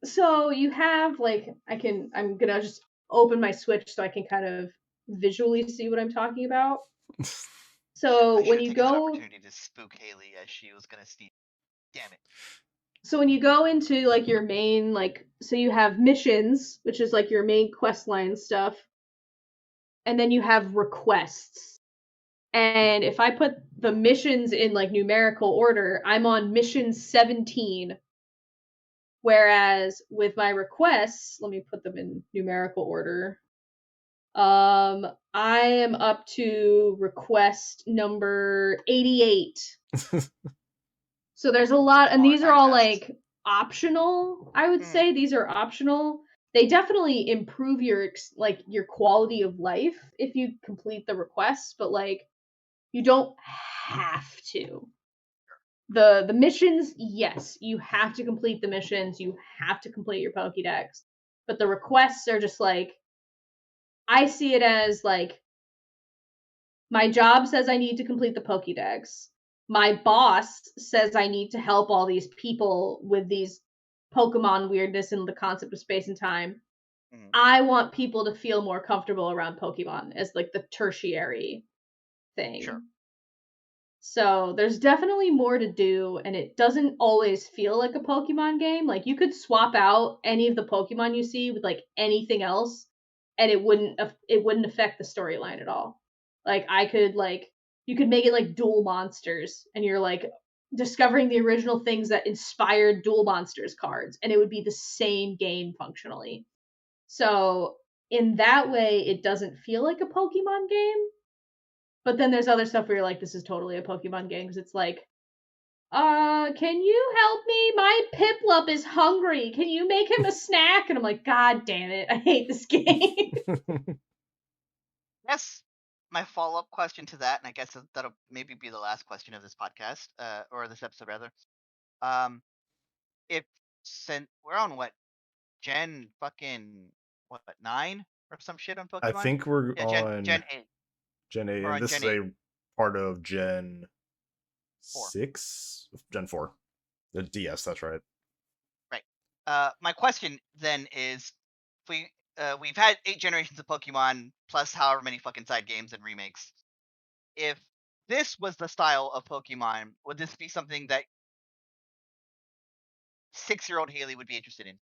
So you have like I'm gonna just open my Switch so I can kind of visually see what I'm talking about. So I when should have you taken that go opportunity to spook Haley as she was gonna sneeze. Damn it. so when you go into like your main like so you have missions, which is like your main quest line stuff, and then you have requests. And if I put the missions in like numerical order, I'm on mission 17. Whereas with my requests, let me put them in numerical order. I am up to request number 88. So there's a lot, and Smaller these are time all tasks. like optional. I would Hmm. say these are optional. They definitely improve your like your quality of life if you complete the requests, but like you don't have to. The missions, yes, you have to complete the missions. You have to complete your Pokédex, but the requests are just like I see it as like my job says I need to complete the Pokédex. My boss says I need to help all these people with these Pokemon weirdness and the concept of space and time. Hmm. I want people to feel more comfortable around Pokemon as like the tertiary thing. Sure. So there's definitely more to do, and it doesn't always feel like a Pokemon game. Like you could swap out any of the Pokemon you see with like anything else, and it wouldn't affect the storyline at all. Like you could make it like dual monsters, and you're like discovering the original things that inspired dual monsters cards, and it would be the same game functionally. So in that way, it doesn't feel like a Pokemon game. But then there's other stuff where you're like, this is totally a Pokemon game because it's like, can you help me? My Piplup is hungry. Can you make him a snack? And I'm like, God damn it, I hate this game. Yes. My follow-up question to that, and I guess that'll maybe be the last question of this podcast, or this episode rather. If since we're on what Gen fucking what 9 or some shit on I Pokemon? think we're Yeah, on Gen 8 Gen 8, or and on this Gen is 8 a part of Gen 4. 6? Gen 4. The DS, that's right. Right. My question then is, if we've had 8 generations of Pokemon plus however many fucking side games and remakes. If this was the style of Pokemon, would this be something that 6-year-old Haley would be interested in?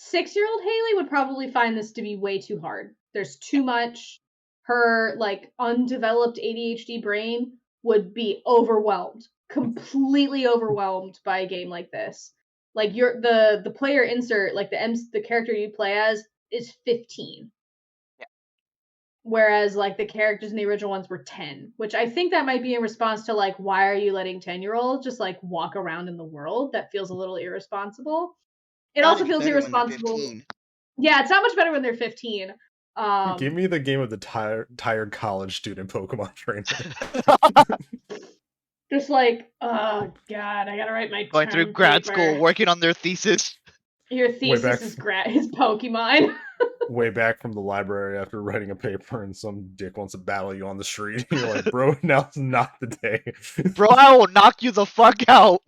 6-year-old Haley would probably find this to be way too hard. There's too much. Her like undeveloped ADHD brain would be overwhelmed, completely overwhelmed by a game like this. Like the player insert, like the character you play as is 15. Yeah. Whereas like the characters in the original ones were 10, which I think that might be in response to like, why are you letting 10-year-olds just like walk around in the world? That feels a little irresponsible. It Not also any feels better when they're irresponsible. 15. Yeah, it's not much better when they're 15. Give me the game of the tired college student Pokemon trainer. Just like, oh god, I gotta write my Going through term grad paper. school, working on their thesis. Your thesis is Pokemon. Way back from the library after writing a paper, and some dick wants to battle you on the street. You're like, bro, now's not the day. Bro, I will knock you the fuck out.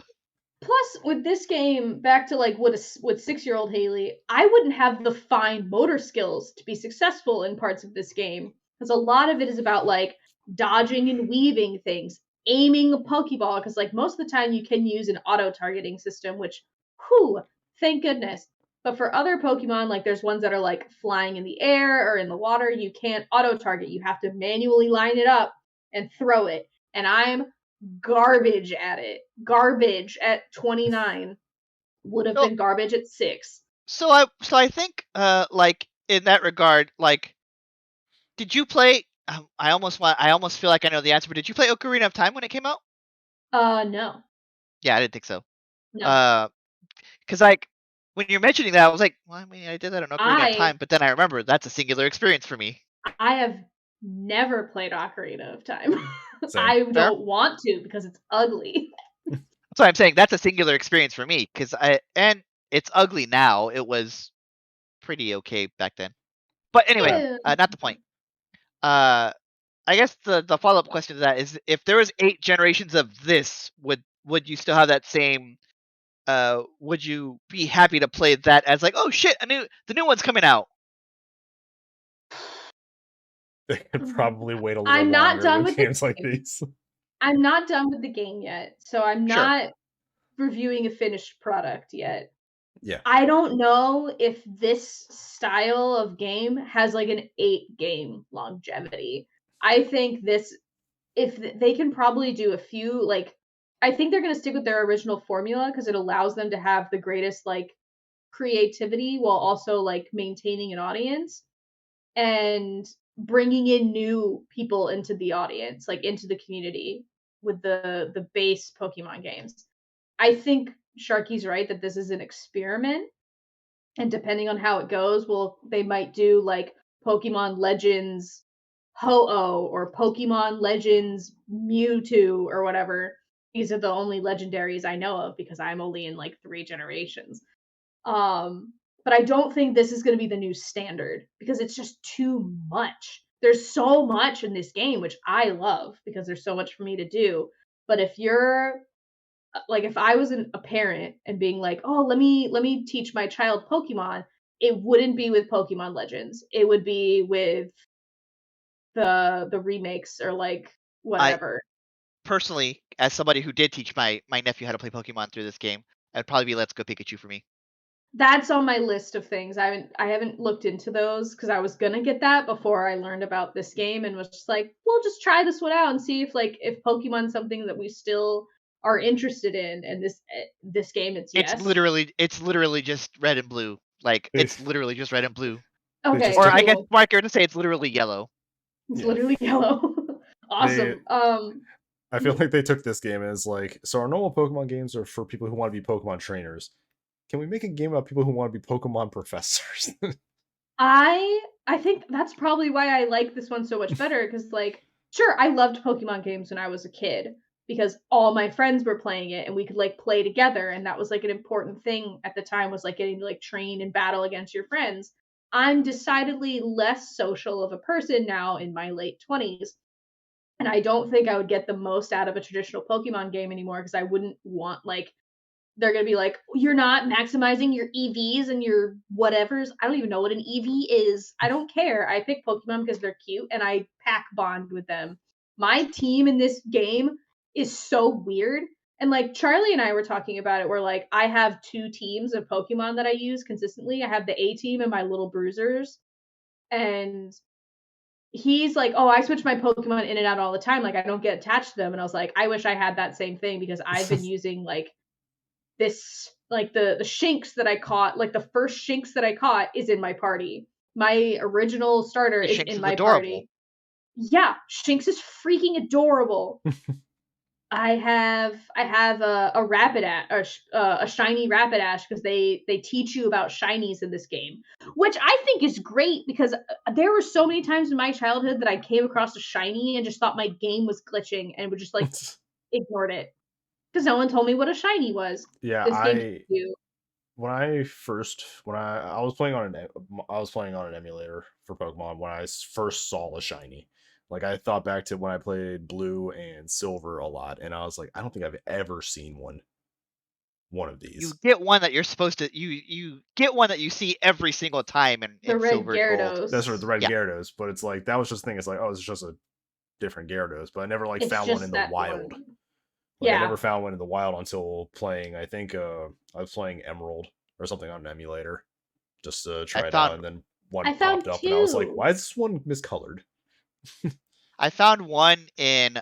Plus, with this game, back to like with 6-year-old Haley, I wouldn't have the fine motor skills to be successful in parts of this game. Because a lot of it is about like dodging and weaving things, aiming a Pokeball, because like most of the time you can use an auto-targeting system, which, whew, thank goodness. But for other Pokemon, like there's ones that are like flying in the air or in the water, you can't auto-target. You have to manually line it up and throw it. And I'm garbage at it. Garbage at 29 would have been garbage at 6. So I think like in that regard, like, did you play? I almost feel like I know the answer, but did you play Ocarina of Time when it came out? No. Yeah, I didn't think so. No. Because like when you're mentioning that, I was like, well, I mean, I did that on Ocarina of Time, but then I remember that's a singular experience for me. I have never played Ocarina of Time. I don't want to because it's ugly. That's why I'm saying that's a singular experience for me, and it's ugly now. It was pretty okay back then. But anyway, not the point. I guess the follow-up question to that is, if there was 8 generations of this, would you still have that same would you be happy to play that as like, oh shit, the new one's coming out? They could probably wait a little I'm not longer done with with games like these. I'm not done with the game yet, so I'm not reviewing a finished product yet. Yeah. I don't know if this style of game has like an 8-game longevity. I think if they can probably do a few, like, I think they're going to stick with their original formula because it allows them to have the greatest like creativity while also like maintaining an audience and bringing in new people into the audience, like into the community with the base Pokemon games. I think Sharky's right that this is an experiment, and depending on how it goes, well, they might do like Pokemon Legends Ho-Oh or Pokemon Legends Mewtwo or whatever. These are the only legendaries I know of because I'm only in like 3 generations. But I don't think this is going to be the new standard because it's just too much. There's so much in this game, which I love because there's so much for me to do. But if you're like, if I was a parent and being like, oh, let me teach my child Pokemon, it wouldn't be with Pokemon Legends. It would be with the remakes or like whatever. Personally, as somebody who did teach my nephew how to play Pokemon through this game, it'd probably be Let's Go Pikachu for me. That's on my list of things. I haven't looked into those because I was gonna get that before I learned about this game and was just like, we'll just try this one out and see if Pokemon's something that we still are interested in. And this game, it's yes. It's literally just red and blue. Like it's literally just red and blue. Okay, or cool. I guess Marker to say it's literally yellow. It's literally yellow. Awesome. I feel like they took this game as like, so our normal Pokemon games are for people who want to be Pokemon trainers. Can we make a game about people who want to be Pokemon professors? I think that's probably why I like this one so much better, because like, sure, I loved Pokemon games when I was a kid because all my friends were playing it and we could like play together, and that was like an important thing at the time, was like getting to like train and battle against your friends. I'm decidedly less social of a person now in my late 20s, and I don't think I would get the most out of a traditional Pokemon game anymore, because I wouldn't want like, they're going to be like, you're not maximizing your EVs and your whatevers. I don't even know what an EV is. I don't care. I pick Pokemon because they're cute and I pack bond with them. My team in this game is so weird. And like Charlie and I were talking about it, where like I have 2 teams of Pokemon that I use consistently. I have the A team and my little bruisers. And he's like, oh, I switch my Pokemon in and out all the time. Like I don't get attached to them. And I was like, I wish I had that same thing, because I've been using like this, like the Shinx that I caught, like the first Shinx that I caught is in my party. My original starter is Shinx in is my adorable. party. Yeah, Shinx is freaking adorable. I have a Rapidash, or a shiny Rapidash, because they teach you about shinies in this game, which I think is great, because there were so many times in my childhood that I came across a shiny and just thought my game was glitching and would just like ignored it because no one told me what a shiny was. Yeah, This game do. when I was playing on an emulator for Pokemon when I first saw a shiny. Like I thought back to when I played Blue and Silver a lot, and I was like, I don't think I've ever seen one of these. You get one that you're supposed to you get one that you see every single time in red Silver and Gold. Gyarados. That's right, the red Gyarados, but it's like that was just the thing. It's like, oh, it's just a different Gyarados, but I never like found one in the wild. Like, I never found one in the wild until playing, I think I was playing Emerald or something on an emulator just to try it out, and then one popped up, and I was like, why is this one miscolored? I found one in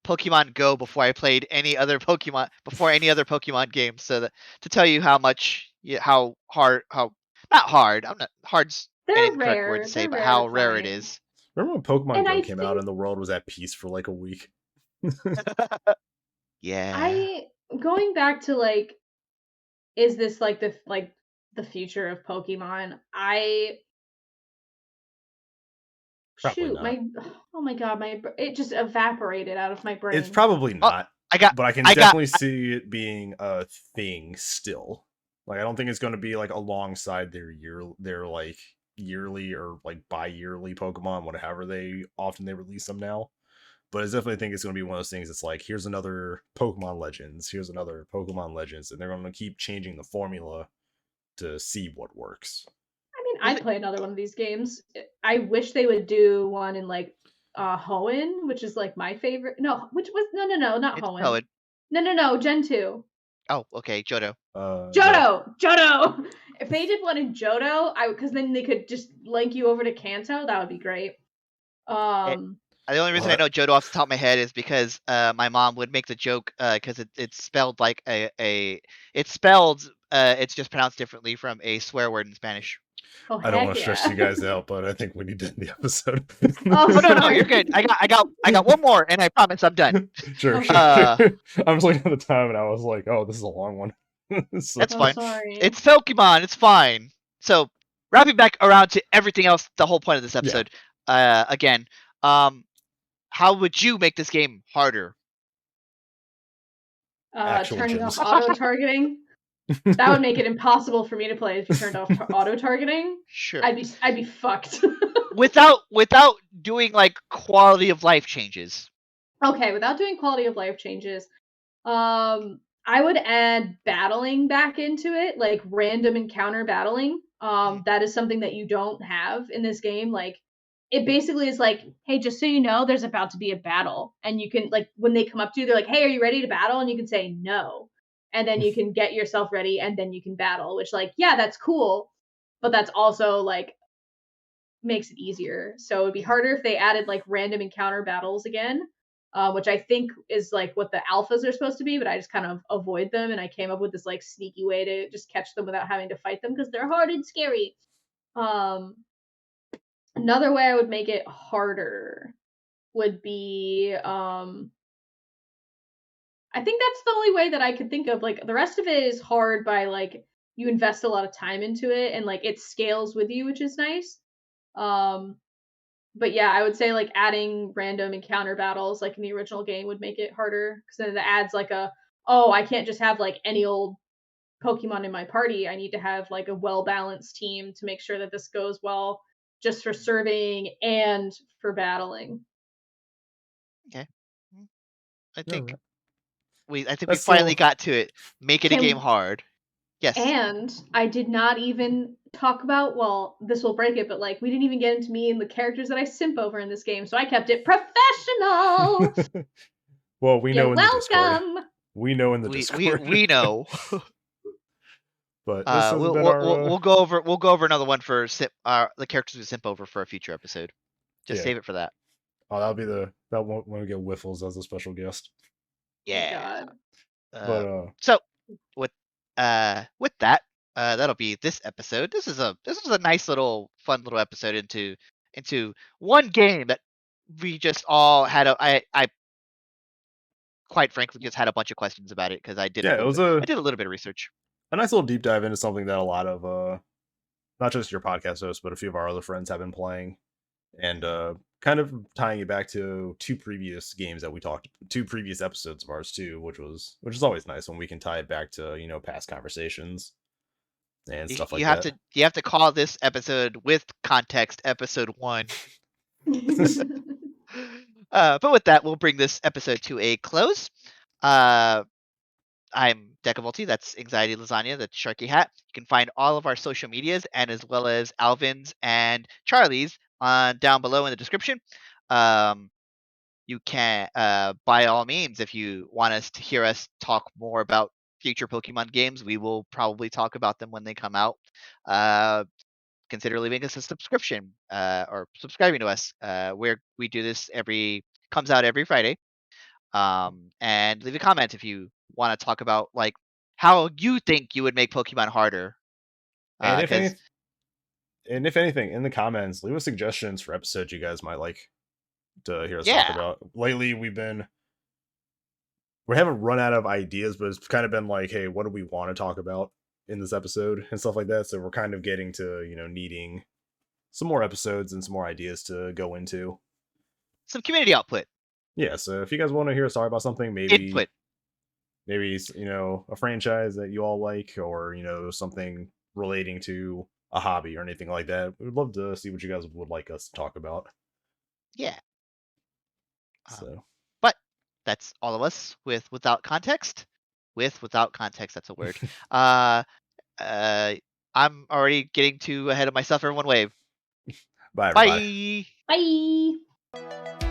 Pokemon Go before I played any other Pokemon game, so that to tell you how much not hard. I'm not hard's an incorrect word to say, but how rare it is. Remember when Pokemon Go came out and the world was at peace for like a week? Yeah. Going back to like, is this like the future of Pokemon? Oh my god, it just evaporated out of my brain. It's probably not. But I can definitely see it being a thing still. Like I don't think it's going to be like alongside their like yearly or like bi-yearly Pokemon, whatever they release them now. But I definitely think it's going to be one of those things. It's like, here's another Pokemon Legends, and they're going to keep changing the formula to see what works. I mean, I'd play another one of these games. I wish they would do one in like Hoenn, which is like my favorite. No, not Hoenn. No, Gen 2. Oh, okay, Johto. Johto. If they did one in Johto, because then they could just link you over to Kanto. That would be great. The only reason I know Johto off the top of my head is because my mom would make the joke because it's spelled like it's just pronounced differently from a swear word in Spanish. Oh, I don't want to stress you guys out, but I think we need to end the episode. No, you're good. I got one more, and I promise I'm done. Sure. I'm just looking at the time, and I was like, oh, this is a long one. That's fine. Sorry. It's Pokemon. It's fine. So wrapping back around to everything else, the whole point of this episode. Again, how would you make this game harder? Turning off auto-targeting. That would make it impossible for me to play if you turned off auto-targeting. Sure. I'd be fucked. without doing like quality of life changes. Okay, without doing quality of life changes, I would add battling back into it, like random encounter battling. That is something that you don't have in this game. Like, it basically is like, hey, just so you know, there's about to be a battle. And you can, like, when they come up to you, they're like, hey, are you ready to battle? And you can say no. And then you can get yourself ready and then you can battle, which, like, yeah, that's cool. But that's also, like, makes it easier. So it would be harder if they added, like, random encounter battles again, which I think is, like, what the alphas are supposed to be. But I just kind of avoid them. And I came up with this, like, sneaky way to just catch them without having to fight them because they're hard and scary. Another way I would make it harder would be I think that's the only way that I could think of. Like, the rest of it is hard by, like, you invest a lot of time into it and, like, it scales with you, which is nice. But yeah, I would say, like, adding random encounter battles like in the original game would make it harder because then it adds like I can't just have like any old Pokemon in my party. I need to have like a well-balanced team to make sure that this goes well just for serving and for battling. Okay. I think Alright. I think we That's finally still got to it. Making a game hard. Yes. And I did not even talk about, well, this will break it, but like we didn't even get into me and the characters that I simp over in this game, so I kept it professional. Well, we know You're in the Discord. welcome. We know in the Discord. We know. But this has been our we'll go over another one for the characters we simp over for a future episode. Just Yeah. save it for that. Oh, that'll be that one when we get Whiffles as a special guest. Yeah. But So with that, that'll be this episode. This is a nice little fun little episode into one game that we just all had I quite frankly just had a bunch of questions about it because I did yeah, a little bit of research. A nice little deep dive into something that a lot of not just your podcast hosts, but a few of our other friends have been playing. And kind of tying it back to two previous episodes of ours too, which is always nice when we can tie it back to, past conversations and stuff like that. You have to call this episode with context episode 1. But with that, we'll bring this episode to a close. I'm Decavolty, that's AnxietyLasagna, that's SharkyHat. You can find all of our social medias and as well as Alvin's and Charlie's down below in the description. You can, by all means, if you want us to hear us talk more about future Pokemon games, we will probably talk about them when they come out. Consider leaving us a subscription or subscribing to us. Where we do this comes out every Friday. And leave a comment if you want to talk about like how you think you would make Pokemon harder. And if anything, in the comments, leave us suggestions for episodes you guys might like to hear us talk about. Lately, we haven't run out of ideas, but it's kind of been like, hey, what do we want to talk about in this episode and stuff like that. So we're kind of getting to, needing some more episodes and some more ideas to go into. Some community output. Yeah, so if you guys want to hear us talk about something, maybe input. Maybe, a franchise that you all like, or, something relating to a hobby or anything like that, we'd love to see what you guys would like us to talk about. Yeah. So, but that's all of us without context. Without context, that's a word. I'm already getting too ahead of myself. Everyone wave. bye, everybody. Bye.